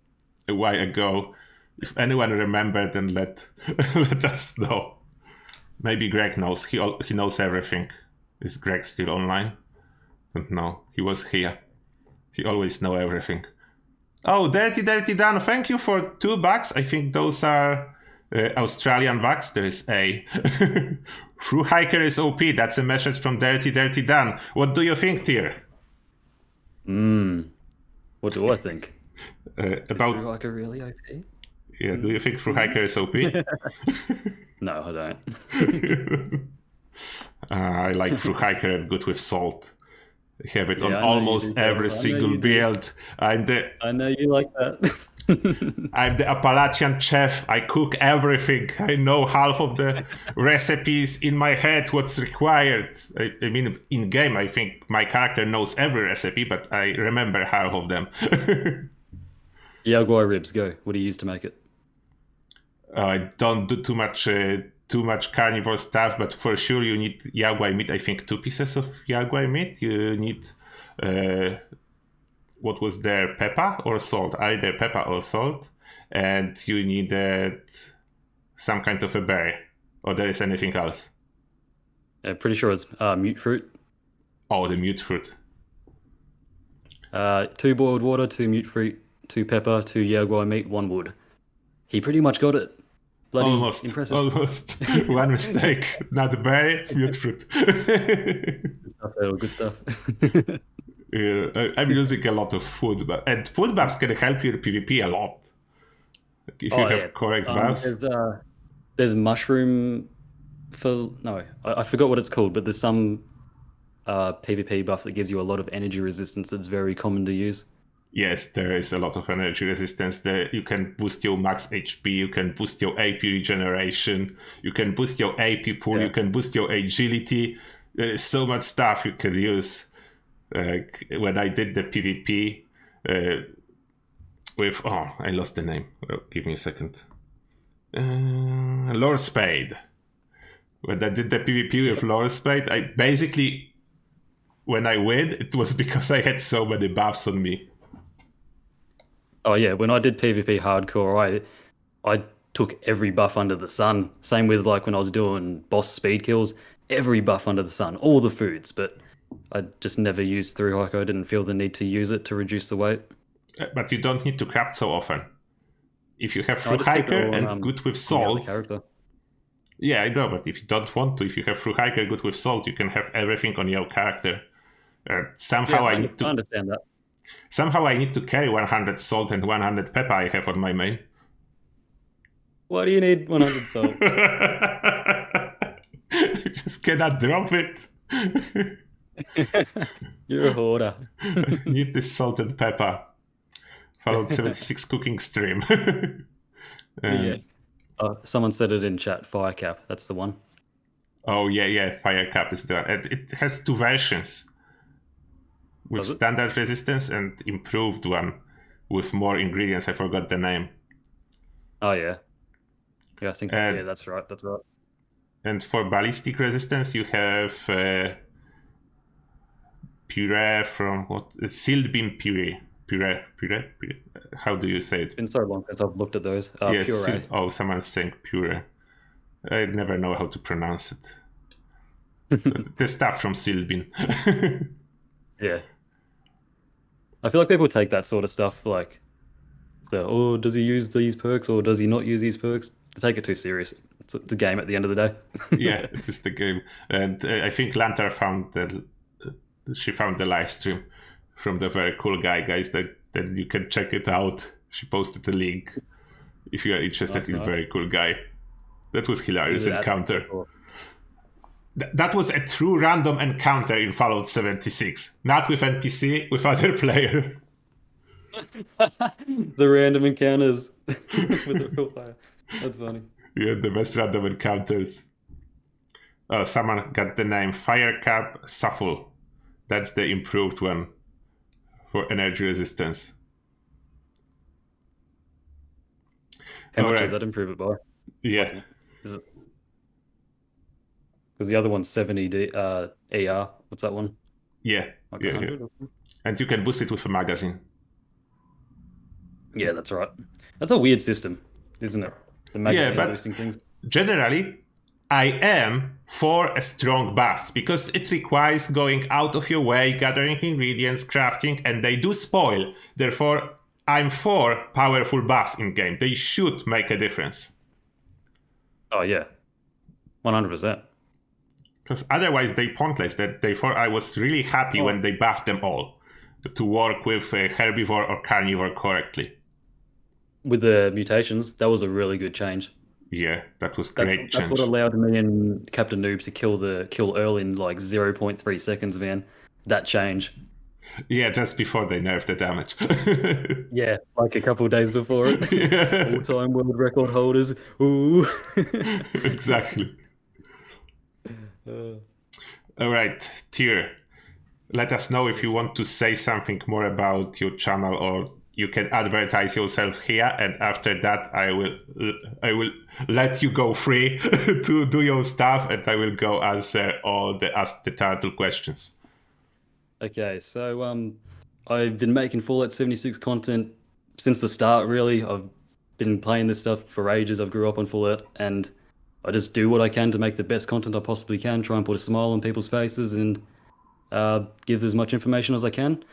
a while ago. If anyone remembered, then let us know. Maybe Greg knows. He knows everything. Is Greg still online? Don't know. He was here. He always know everything. Oh, Dirty Dan, thank you for $2. I think those are Australian bucks. There is a Through Hiker is OP. That's a message from Dirty Dan. What do you think, Tyr? What do I think? About Through Hiker really OP? Yeah, do you think Through Hiker is OP? No, I don't. I like Through Hiker and good with salt. I have it on almost every single build. I know you like that. I'm the Appalachian chef. I cook everything. I know half of the recipes in my head, what's required. I mean, in game, I think my character knows every recipe, but I remember half of them. Yaguai ribs, go. What do you use to make it? I don't do too much carnivore stuff, but for sure you need Yaguai meat. I think 2 pieces of Yaguai meat. You need what was there, pepper or salt? Either pepper or salt, and you needed some kind of a berry, or there is anything else? Pretty sure it's mute fruit. Oh, the mute fruit. 2 boiled water, 2 mute fruit, 2 pepper, 2 Yaguai meat, 1 wood. He pretty much got it. Bloody impressive. Almost. One mistake. Not berry, mute fruit. Good stuff. Yeah, I'm using a lot of food, and food buffs can help your PvP a lot. If you have correct buffs. There's mushroom I forgot what it's called, but there's some PvP buff that gives you a lot of energy resistance that's very common to use. Yes, there is a lot of energy resistance there. You can boost your max HP, you can boost your AP regeneration, you can boost your AP pool, you can boost your agility. There is so much stuff you can use. When I did the PvP with I lost the name. Give me a second. Lore Spade. When I did the PvP with Lore Spade, I basically, when I win, it was because I had so many buffs on me. Oh yeah, when I did PvP hardcore, I took every buff under the sun. Same with like when I was doing boss speed kills, every buff under the sun, all the foods, but I just never used through hike. I didn't feel the need to use it to reduce the weight. But you don't need to craft so often. If you have I through just keep it hiker all and good with on the other salt, character. yeah, I know. But if you don't want to, if you have through hiker good with salt, you can have everything on your character. Somehow Yeah, I need to. I understand that. Somehow I need to carry 100 salt and 100 pepper I have on my main. Why do you need 100 salt? I just cannot drop it. You're a hoarder. I need this salt and pepper. Followed 76 cooking stream. Yeah. Someone said it in chat. Fire cap. That's the one. Oh yeah, fire cap is the one. And it has two versions. With standard resistance and improved one with more ingredients. I forgot the name. Oh yeah. Yeah, I think yeah, that's right. That's right. And for ballistic resistance, you have puree from what? Sealed beam puree. Puree. How do you say it? It's been so long since I've looked at those. Yes. Puree. Someone's saying puree. I never know how to pronounce it. The stuff from sealed beam. Yeah. I feel like people take that sort of stuff like does he use these perks or does he not use these perks? They take it too serious. It's a game at the end of the day. Yeah, it is the game. And I think Lantar found she found the live stream from the very cool guy, guys, that you can check it out. She posted the link if you are interested in very cool guy. That was hilarious encounter. That was a true random encounter in Fallout 76. Not with NPC, with other player. The random encounters with the real player. That's funny. Yeah, the best random encounters. Oh, someone got the name Firecap Suffle. That's the improved one for energy resistance. How much does that improve it by? Yeah. Because the other one's 70 ER. What's that one? Yeah. Like yeah. And you can boost it with a magazine. Yeah, that's right. That's a weird system, isn't it? The magazine boosting things. Generally, I am for a strong buffs because it requires going out of your way, gathering ingredients, crafting, and they do spoil. Therefore, I'm for powerful buffs in game. They should make a difference. Oh yeah, 100%. Because otherwise they pointless. Therefore, I was really happy when they buffed them all to work with herbivore or carnivore correctly. With the mutations, that was a really good change. Yeah, that was great. That's what allowed me and Captain Noob to kill Earl in like 0.3 seconds, man. That change. Yeah, just before they nerfed the damage. Yeah, like a couple of days before it. Yeah. All-time world record holders. Ooh. Exactly. All right, Tyr. Let us know if you want to say something more about your channel, or you can advertise yourself here, and after that I will let you go free to do your stuff, and I will go answer all the Ask the Turtle questions. Okay, so I've been making Fallout 76 content since the start, really. I've been playing this stuff for ages. I've grew up on Fallout, and I just do what I can to make the best content I possibly can, try and put a smile on people's faces, and give as much information as I can.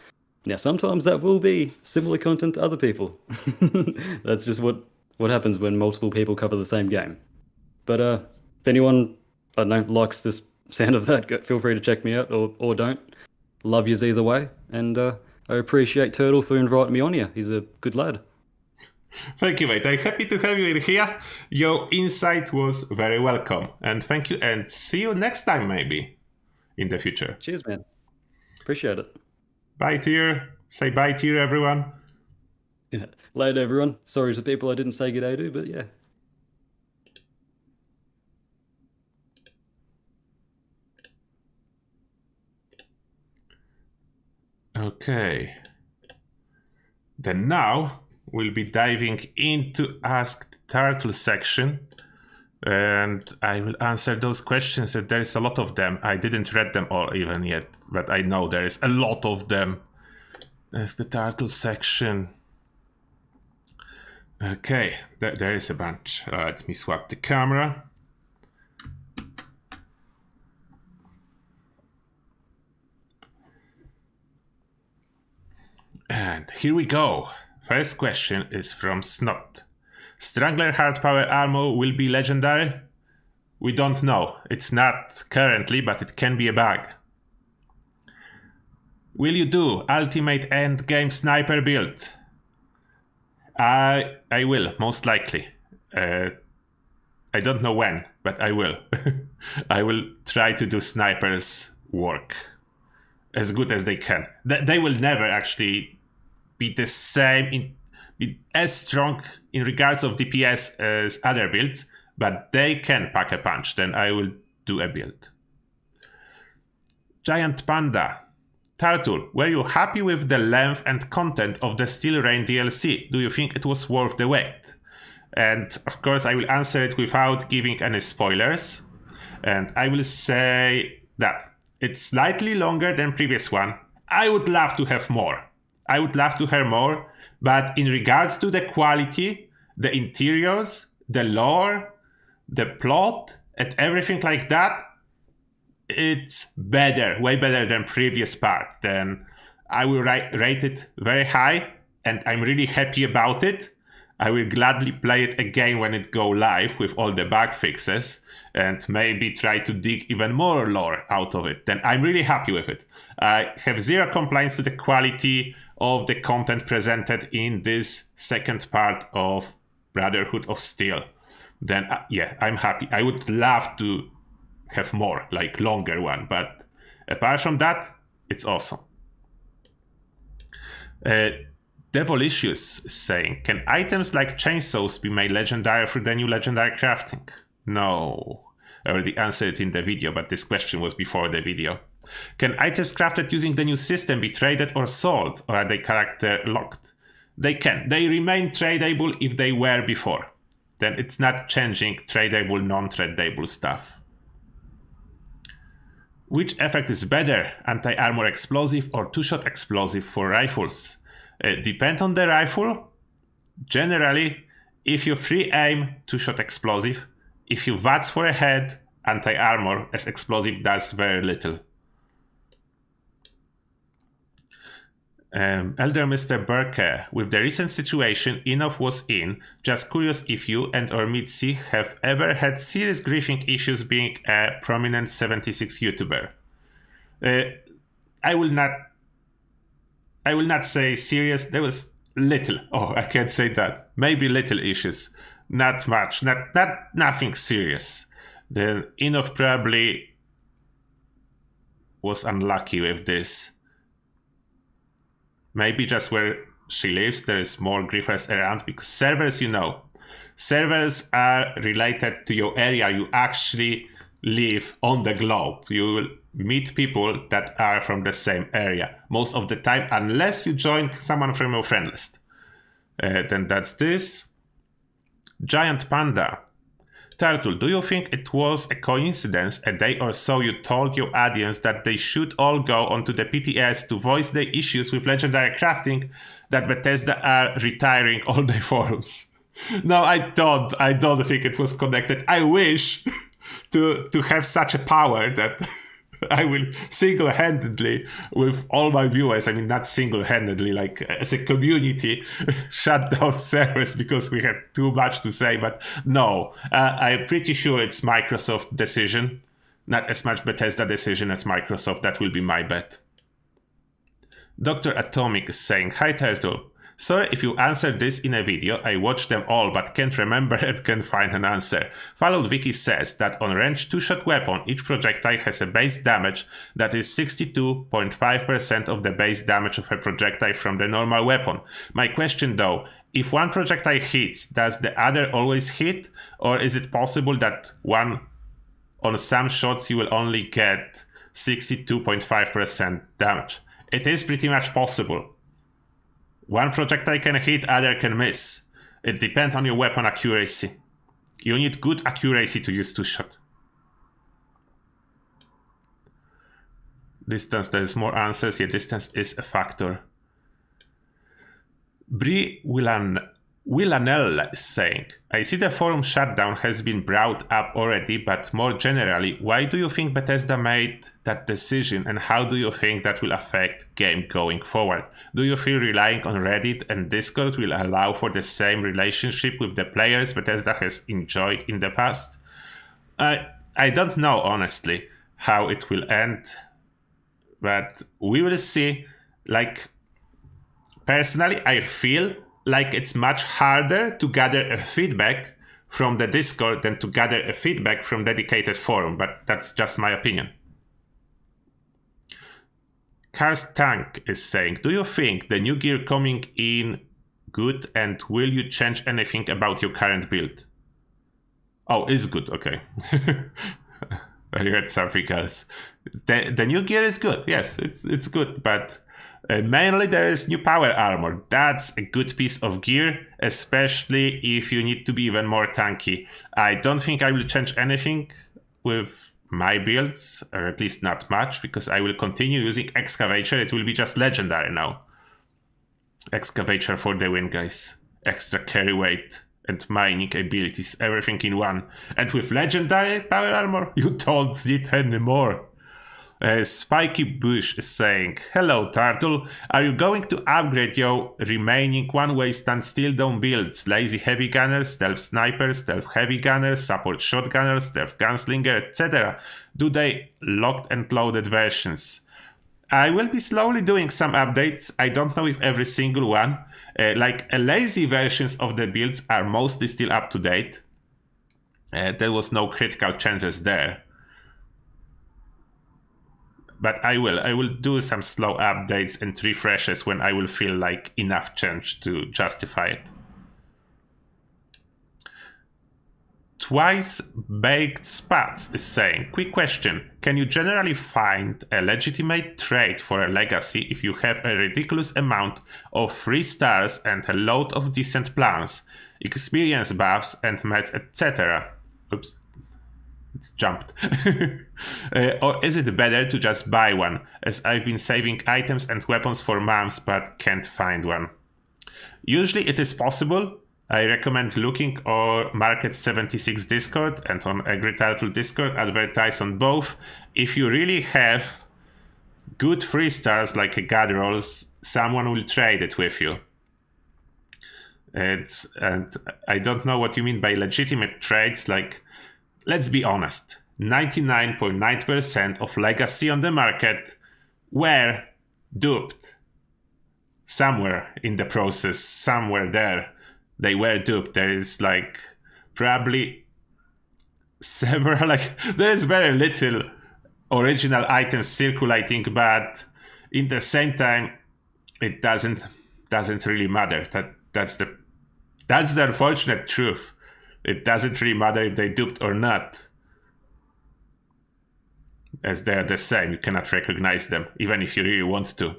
Now, sometimes that will be similar content to other people. That's just what happens when multiple people cover the same game. But if anyone, I don't know, likes this sound of that, feel free to check me out, or don't. Love yous either way. And I appreciate Turtle for inviting me on here. He's a good lad. Thank you, mate. I'm happy to have you in here. Your insight was very welcome. And thank you, and see you next time, maybe, in the future. Cheers, man. Appreciate it. Bye, Tyr. Say bye, Tyr, everyone. Yeah. Later, everyone. Sorry to people I didn't say good day to, but yeah. Okay. Then now we'll be diving into Ask Turtle section, and I will answer those questions. There is a lot of them. I didn't read them all even yet, but I know there is a lot of them. There's the Turtle section. Okay, there is a bunch. Let me swap the camera. And here we go. First question is from Snot. Strangler hard power armor will be legendary? We don't know. It's not currently, but it can be a bug. Will you do ultimate endgame sniper build? I will, most likely. I don't know when, but I will. I will try to do snipers work as good as they can. They will never actually be the same, be as strong in regards of DPS as other builds, but they can pack a punch. Then I will do a build. Giant Panda. Turtle, were you happy with the length and content of the Steel Rain DLC? Do you think it was worth the wait? And of course, I will answer it without giving any spoilers. And I will say that it's slightly longer than previous one. I would love to have more. I would love to hear more. But in regards to the quality, the interiors, the lore, the plot, and everything like that, it's better, way better than previous part. Then I will rate it very high, and I'm really happy about it. I will gladly play it again when it go live with all the bug fixes, and maybe try to dig even more lore out of it. Then I'm really happy with it. I have zero complaints to the quality of the content presented in this second part of Brotherhood of Steel. Then yeah, I'm happy. I would love to have more, like longer one, but apart from that, it's awesome. Devolicious is saying, can items like chainsaws be made legendary through the new legendary crafting? No. I already answered it in the video, but this question was before the video. Can items crafted using the new system be traded or sold, or are they character locked? They can. They remain tradable if they were before. Then it's not changing tradable, non-tradable stuff. Which effect is better, anti-armor explosive or two-shot explosive for rifles? Depend on the rifle. Generally, if you free aim, two-shot explosive. If you VATS for a head, anti-armor as explosive does very little. Elder Mr. Burke, with the recent situation enough was in, just curious if you and or Mitzi have ever had serious griefing issues being a prominent 76 YouTuber. I will not say serious. There was little. Oh, I can't say that. Maybe little issues. Not much. Nothing serious. The Enough probably was unlucky with this. Maybe just where she lives, there is more griefers around, because servers, servers are related to your area. You actually live on the globe. You will meet people that are from the same area most of the time, unless you join someone from your friend list. Then that's this. Giant Panda. Turtle, do you think it was a coincidence a day or so you told your audience that they should all go onto the PTS to voice their issues with legendary crafting, that Bethesda are retiring all their forums? No, I don't think it was connected. I wish to have such a power that I will single-handedly, with all my viewers, I mean not single-handedly, like as a community, shut down servers because we had too much to say. But no, I'm pretty sure it's Microsoft decision, not as much Bethesda decision as Microsoft. That will be my bet. Dr. Atomic is saying, hi Turtle. Sorry if you answered this in a video, I watched them all but can't remember and can't find an answer. Followed Wiki says that on range 2-shot weapon, each projectile has a base damage that is 62.5% of the base damage of a projectile from the normal weapon. My question though, if one projectile hits, does the other always hit? Or is it possible that on some shots you will only get 62.5% damage? it is pretty much possible. One projectile can hit, other can miss. It depends on your weapon accuracy. You need good accuracy to use two-shot. Distance, there's more answers. Yeah, distance is a factor. Brie Villanelle is saying, I see the forum shutdown has been brought up already, but more generally, why do you think Bethesda made that decision and how do you think that will affect game going forward? Do you feel relying on Reddit and Discord will allow for the same relationship with the players Bethesda has enjoyed in the past? I don't know, honestly, how it will end, but we will see. Like, personally, I feel like it's much harder to gather a feedback from the Discord than to gather a feedback from dedicated forum, but that's just my opinion. Cars Tank is saying, do you think the new gear coming in good and will you change anything about your current build? Oh, is good, okay. I heard something else. The new gear is good, yes, it's good, but mainly there is new power armor. That's a good piece of gear, especially if you need to be even more tanky. I don't think I will change anything with my builds, or at least not much, because I will continue using Excavator. It will be just legendary now. Excavator for the win, guys. Extra carry weight and mining abilities, everything in one. And with legendary power armor, you don't need any more. Spiky Bush is saying, hello Turtle, are you going to upgrade your remaining one-way standstill down builds? Lazy heavy gunner, stealth sniper, stealth heavy gunner, support shotgunner, stealth gunslinger, etc. Do they locked and loaded versions? I will be slowly doing some updates. I don't know if every single one. Lazy versions of the builds are mostly still up to date. There was no critical changes there. But I will do some slow updates and refreshes when I will feel like enough change to justify it. Twice Baked Spats is saying, quick question, can you generally find a legitimate trade for a legacy if you have a ridiculous amount of 3 stars and a load of decent plans, experience buffs and meds, etc.? Oops. It's jumped. Or is it better to just buy one, as I've been saving items and weapons for months but can't find one? Usually it is possible. I recommend looking or Market 76 Discord and on Angry Turtle Discord, advertise on both. If you really have good 3 stars like a God Rolls, someone will trade it with you. And I don't know what you mean by legitimate trades, like, let's be honest, 99.9% of legacy on the market were duped. Somewhere in the process, somewhere there, they were duped. There is probably several, there is very little original items circulating, but in the same time, it doesn't really matter. That's the unfortunate truth. It doesn't really matter if they duped or not, as they are the same. You cannot recognize them, even if you really want to.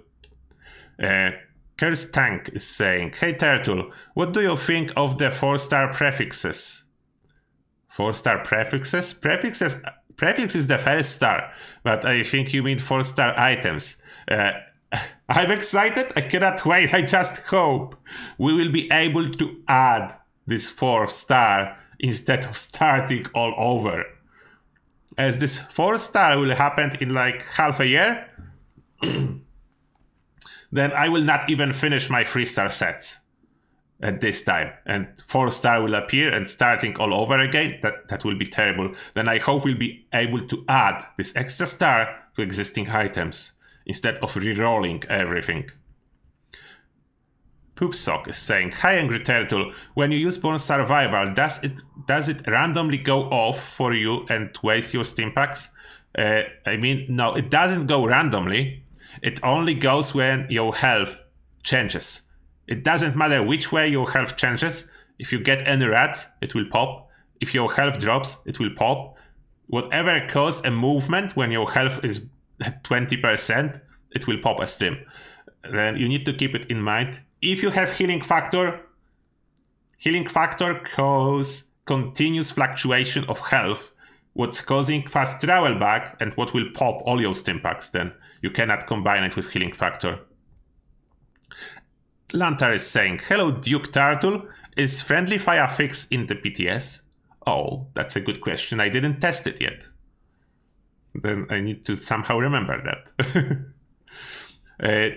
Curse Tank is saying, hey Turtle, what do you think of the 4-star prefixes? 4-star prefixes? Prefix is the first star, but I think you mean 4-star items. I'm excited. I cannot wait. I just hope we will be able to add this 4-star instead of starting all over. As this 4-star will happen in half a year, then I will not even finish my 3-star sets at this time. And 4-star will appear and starting all over again, that will be terrible. Then I hope we'll be able to add this extra star to existing items instead of re-rolling everything. Poopsock is saying, hi Angry Turtle, when you use Born Survival, does it randomly go off for you and waste your Steam packs? No, it doesn't go randomly. It only goes when your health changes. It doesn't matter which way your health changes. If you get any rats, it will pop. If your health drops, it will pop. Whatever causes a movement when your health is at 20%, it will pop a stim. Then you need to keep it in mind. If you have healing factor causes continuous fluctuation of health, what's causing fast travel back and what will pop all your stim packs. Then you cannot combine it with healing factor. Lantar is saying, hello Duke Turtle, is friendly fire fix in the PTS? Oh, that's a good question. I didn't test it yet. Then I need to somehow remember that.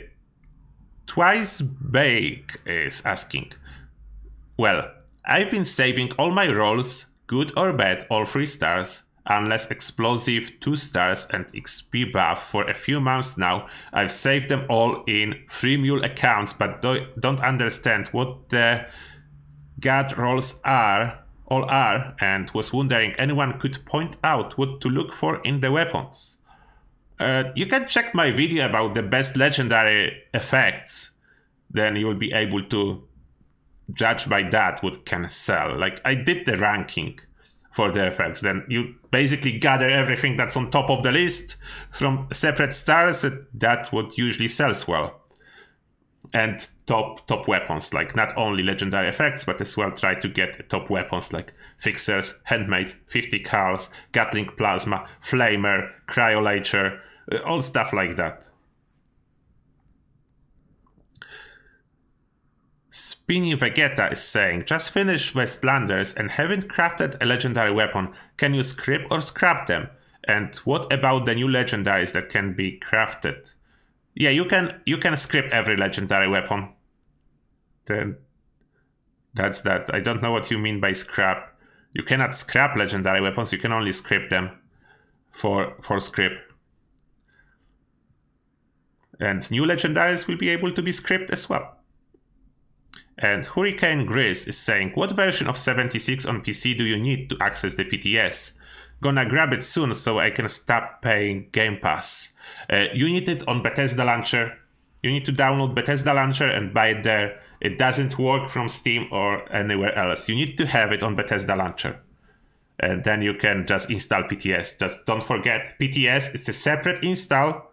Twice Bake is asking, well, I've been saving all my rolls, good or bad, all 3 stars, unless explosive 2 stars and XP buff for a few months now. I've saved them all in 3 mule accounts, but don't understand what the god rolls all are, and was wondering anyone could point out what to look for in the weapons. You can check my video about the best legendary effects, then you will be able to judge by that what can sell. Like, I did the ranking for the effects, then you basically gather everything that's on top of the list from separate stars, that what usually sells well. And top weapons, like not only legendary effects, but as well try to get top weapons like Fixers, Handmaids, 50 Cals, Gatling Plasma, Flamer, Cryolator, all stuff like that. Spinny Vegeta is saying, just finished Westlanders and haven't crafted a legendary weapon. Can you script or scrap them? And what about the new legendaries that can be crafted? Yeah, you can script every legendary weapon. Then that's that. I don't know what you mean by scrap. You cannot scrap legendary weapons, you can only script them for script. And new legendaries will be able to be scripted as well. And Hurricane Grizz is saying, what version of 76 on PC do you need to access the PTS? Gonna grab it soon so I can stop paying Game Pass. You need it on Bethesda Launcher. You need to download Bethesda Launcher and buy it there. It doesn't work from Steam or anywhere else. You need to have it on Bethesda Launcher. And then you can just install PTS. Just don't forget, PTS is a separate install.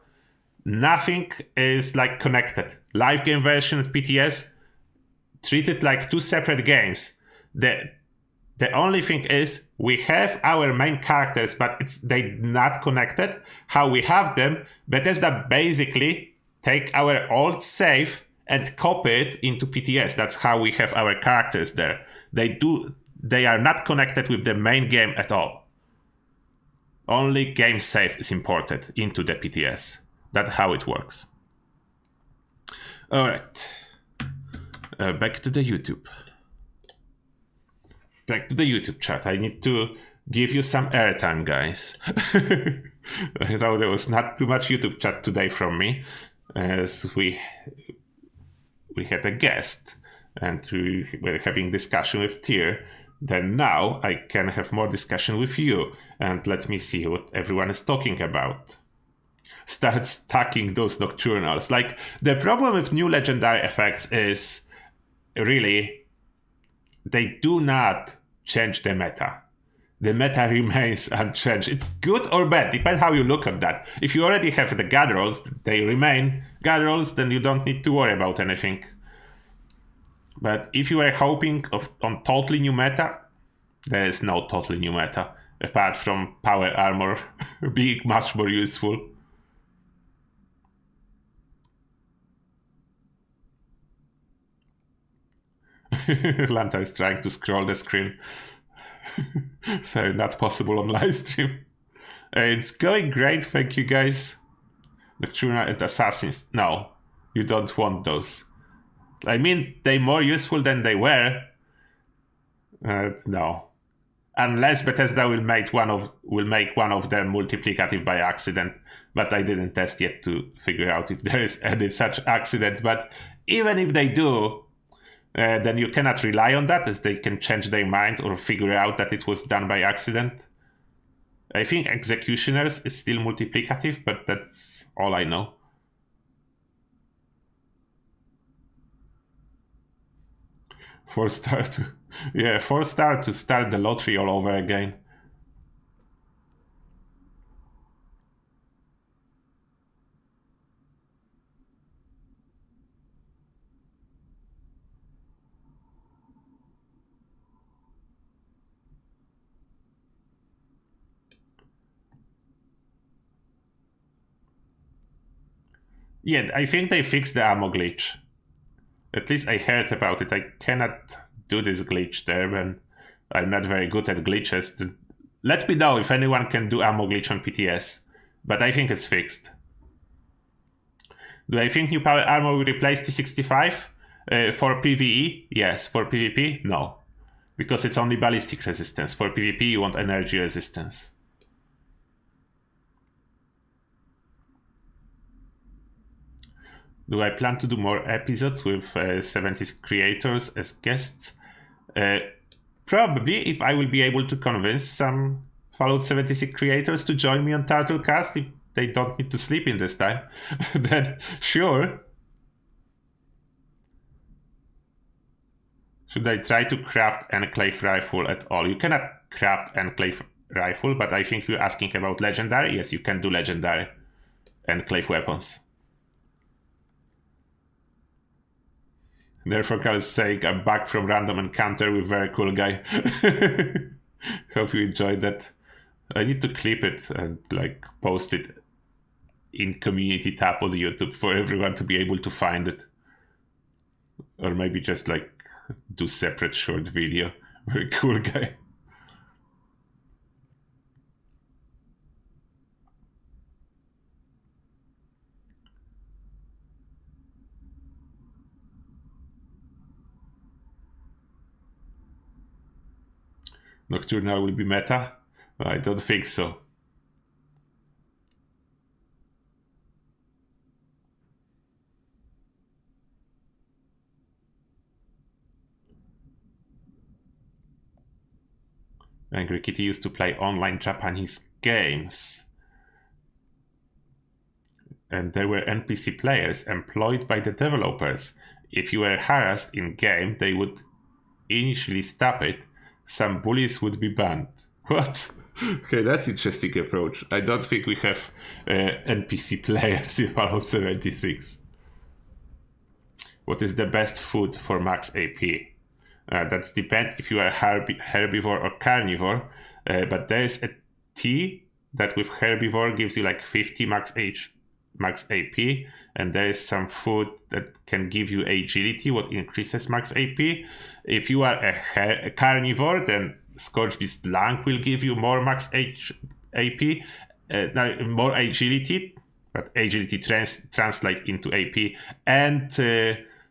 Nothing is like connected. Live game version of PTS, treat it like 2 separate games. The only thing is we have our main characters, but they're not connected. How we have them, Bethesda basically take our old save and copy it into PTS. That's how we have our characters there. They are not connected with the main game at all. Only game save is imported into the PTS. That's how it works. All right. Back to the YouTube. Back to the YouTube chat. I need to give you some airtime, guys. I know there was not too much YouTube chat today from me, as we had a guest and we were having discussion with Tyr. Then now I can have more discussion with you, and let me see what everyone is talking about. Start stacking those nocturnals. Like, the problem with new legendary effects is really they do not change the meta. The meta remains unchanged. It's good or bad, depends how you look at that. If you already have the god rolls, they remain god rolls, then you don't need to worry about anything. But if you are hoping on totally new meta, there is no totally new meta, apart from power armor being much more useful. Lanta is trying to scroll the screen. So not possible on live stream. It's going great, thank you guys. Nocturna and Assassins. No, you don't want those. I mean, they're more useful than they were. No. Unless Bethesda will make one of them multiplicative by accident. But I didn't test yet to figure out if there is any such accident. But even if they do, then you cannot rely on that, as they can change their mind or figure out that it was done by accident. I think Executioners is still multiplicative, but that's all I know. Four star to start the lottery all over again. Yeah, I think they fixed the ammo glitch. At least I heard about it. I cannot do this glitch there, and I'm not very good at glitches. Let me know if anyone can do ammo glitch on PTS, but I think it's fixed. Do I think new power armor will replace T65 for PvE? Yes. For PvP? No. Because it's only ballistic resistance. For PvP, you want energy resistance. Do I plan to do more episodes with 70s creators as guests? Probably, if I will be able to convince some Fallout 76 creators to join me on Turtlecast if they don't need to sleep in this time, then sure. Should I try to craft Enclave Rifle at all? You cannot craft Enclave Rifle, but I think you're asking about Legendary. Yes, you can do Legendary Enclave weapons. Nerfocal is saying, I'm back from random encounter with very cool guy. Hope you enjoyed that. I need to clip it and like post it in community tab on YouTube for everyone to be able to find it. Or maybe just like do separate short video. Very cool guy. Nocturnal will be meta? I don't think so. Angry Kitty used to play online Japanese games. And there were NPC players employed by the developers. If you were harassed in game, they would initially stop it. Some bullies would be banned. What? Okay, that's interesting approach. I don't think we have NPC players in Fallout 76. What is the best food for max AP? That's depend if you are herbivore or carnivore. But there is a tea that with herbivore gives you like 50 max AP, and there is some food that can give you agility, what increases max AP. If you are a carnivore, then Scorch Beast Lung will give you more max AP, more agility, but agility translate into AP, and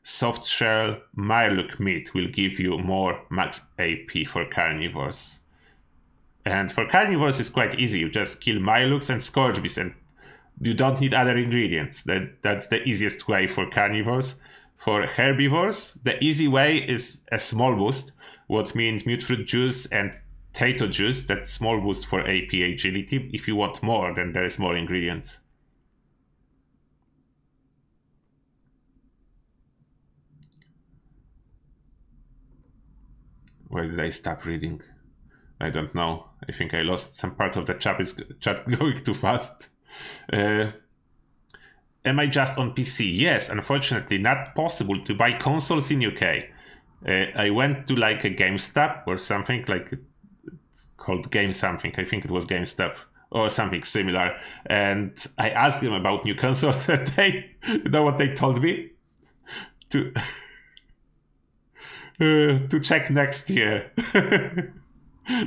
soft shell Myrloc meat will give you more max AP for carnivores. And for carnivores, it's quite easy. You just kill Myrlocs and Scorch Beasts, and you don't need other ingredients. That's the easiest way for carnivores. For herbivores, the easy way is a small boost, what means mutfruit juice and tato juice. That's small boost for AP agility. If you want more, then there is more ingredients. Where did I stop reading? I don't know. I think I lost some part of the chat going too fast. Am I just on PC? Yes, unfortunately, not possible to buy consoles in UK. I went to like a GameStop or something, like it's called Game something. I think it was GameStop or something similar. And I asked them about new consoles, and you know what they told me? To check next year.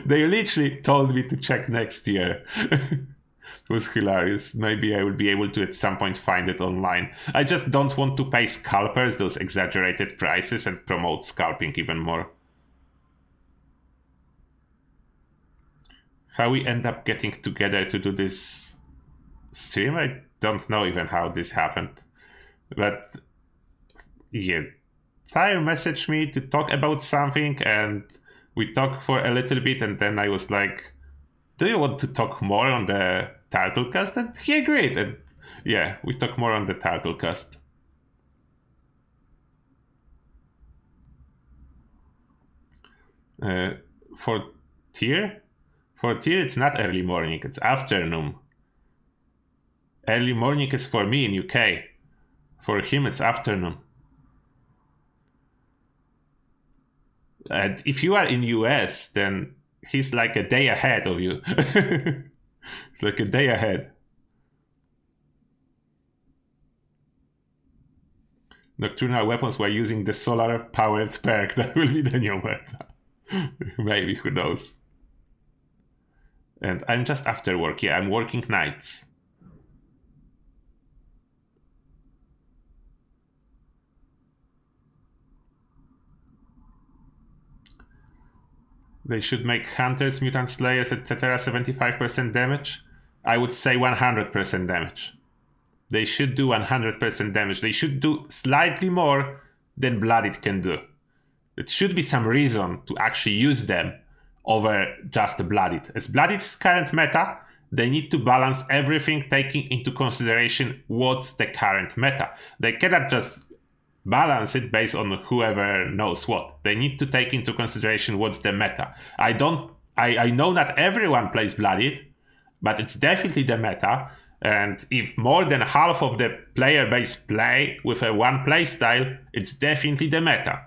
They literally told me to check next year. It was hilarious. Maybe I will be able to at some point find it online. I just don't want to pay scalpers those exaggerated prices and promote scalping even more. How we end up getting together to do this stream, I don't know even how this happened. But yeah, Tyre messaged me to talk about something, and we talked for a little bit, and then I was like, do you want to talk more on the Turtlecast? And he agreed. And yeah, we talk more on the Turtlecast. For tier, it's not early morning, it's afternoon. Early morning is for me in UK. For him, it's afternoon. And if you are in US, then he's like a day ahead of you. It's like a day ahead. Nocturnal weapons while using the solar-powered perk. That will be the new meta. Maybe, who knows. And I'm just after work. Yeah, I'm working nights. They should make hunters, mutant slayers, etc. 75% damage. I would say 100% damage. They should do 100% damage. They should do slightly more than Blooded can do. It should be some reason to actually use them over just Blooded. As Blooded's current meta, they need to balance everything, taking into consideration what's the current meta. They cannot just balance it based on whoever knows what. They need to take into consideration what's the meta. I know not everyone plays Blooded, but it's definitely the meta. And if more than half of the player base play with a one playstyle, it's definitely the meta.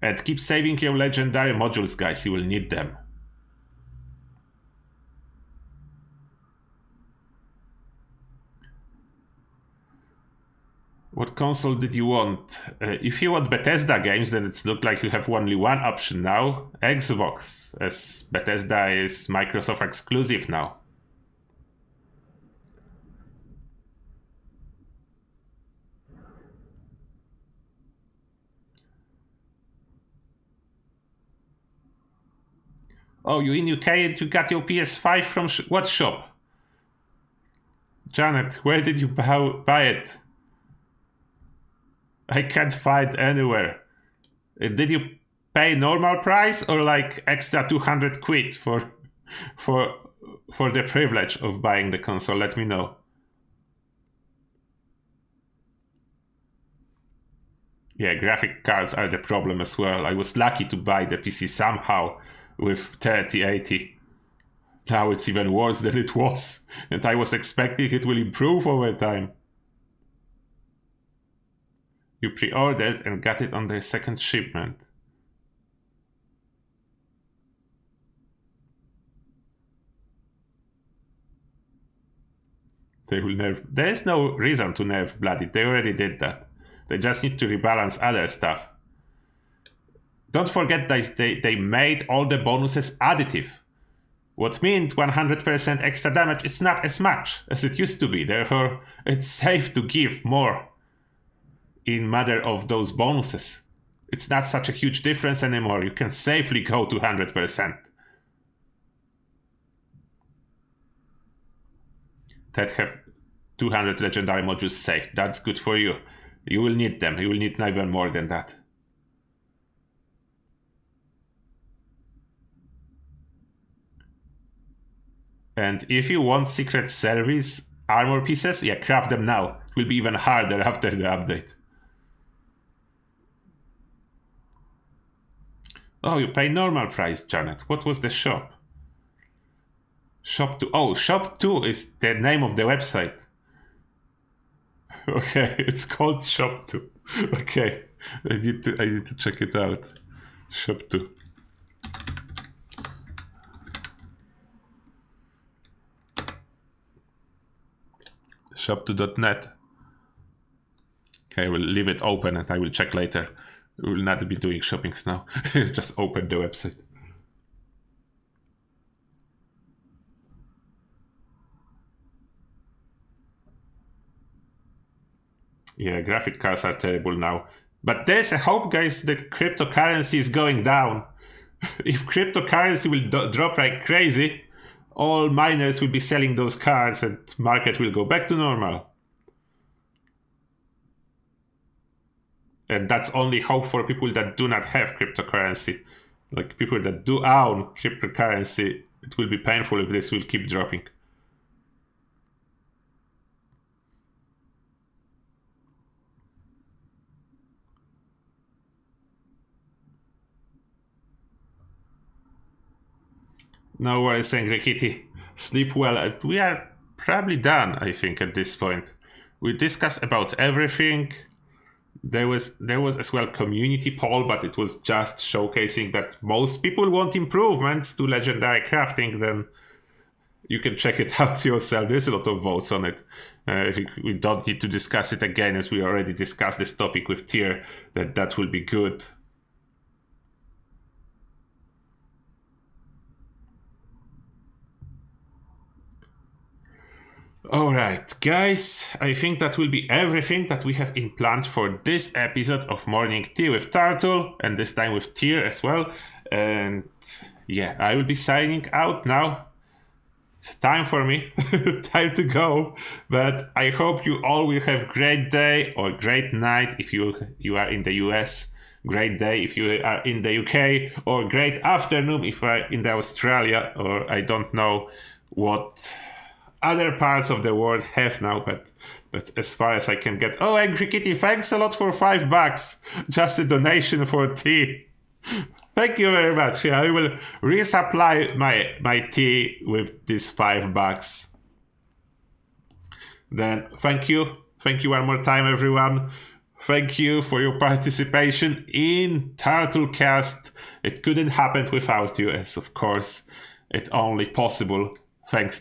And keep saving your legendary modules, guys. You will need them. What console did you want? If you want Bethesda games, then it's looked like you have only one option now. Xbox, as Bethesda is Microsoft exclusive now. Oh, you in UK and you got your PS5 from what shop? Janet, where did you buy it? I can't find anywhere. Did you pay normal price or like extra 200 quid for the privilege of buying the console? Let me know. Yeah, graphic cards are the problem as well. I was lucky to buy the PC somehow with 3080. Now it's even worse than it was, and I was expecting it will improve over time. You pre-ordered and got it on their second shipment. They will nerf. There is no reason to nerf Blooded. They already did that. They just need to rebalance other stuff. Don't forget they made all the bonuses additive. What meant 100% extra damage is not as much as it used to be. Therefore, it's safe to give more in matter of those bonuses. It's not such a huge difference anymore. You can safely go to 100%. That have 200 legendary modules saved. That's good for you. You will need them. You will need even more than that. And if you want Secret Service armor pieces, yeah, craft them now. It will be even harder after the update. Oh, you pay normal price, Janet. What was the shop? Shop 2. Oh, Shop 2 is the name of the website. Okay, it's called Shop 2. Okay, I need to check it out. Shop 2. Shop2.net. Okay, we'll leave it open and I will check later. We will not be doing shoppings now. Just open the website. Yeah, graphic cards are terrible now. But there's a hope, guys, that cryptocurrency is going down. If cryptocurrency will drop like crazy, all miners will be selling those cards and market will go back to normal. And that's only hope for people that do not have cryptocurrency. Like people that do own cryptocurrency, it will be painful if this will keep dropping. No worries, Angry Kitty. Sleep well. We are probably done, I think, at this point. We discussed about everything. There was as well community poll, but it was just showcasing that most people want improvements to legendary crafting. Then you can check it out yourself. There's a lot of votes on it. We don't need to discuss it again, as we already discussed this topic with Tier, that will be good. Alright, guys, I think that will be everything that we have in planned for this episode of Morning Tea with Turtle, and this time with Tier as well. And yeah, I will be signing out now. It's time for me, time to go. But I hope you all will have great day or great night if you are in the US. Great day if you are in the UK, or great afternoon if you are in the Australia, or I don't know what other parts of the world have now, but as far as I can get. Oh, Angry Kitty, thanks a lot for $5. Just a donation for tea. Thank you very much. Yeah, I will resupply my tea with this $5. Then thank you one more time, everyone. Thank you for your participation in Turtlecast. It couldn't happen without you, as of course it's only possible thanks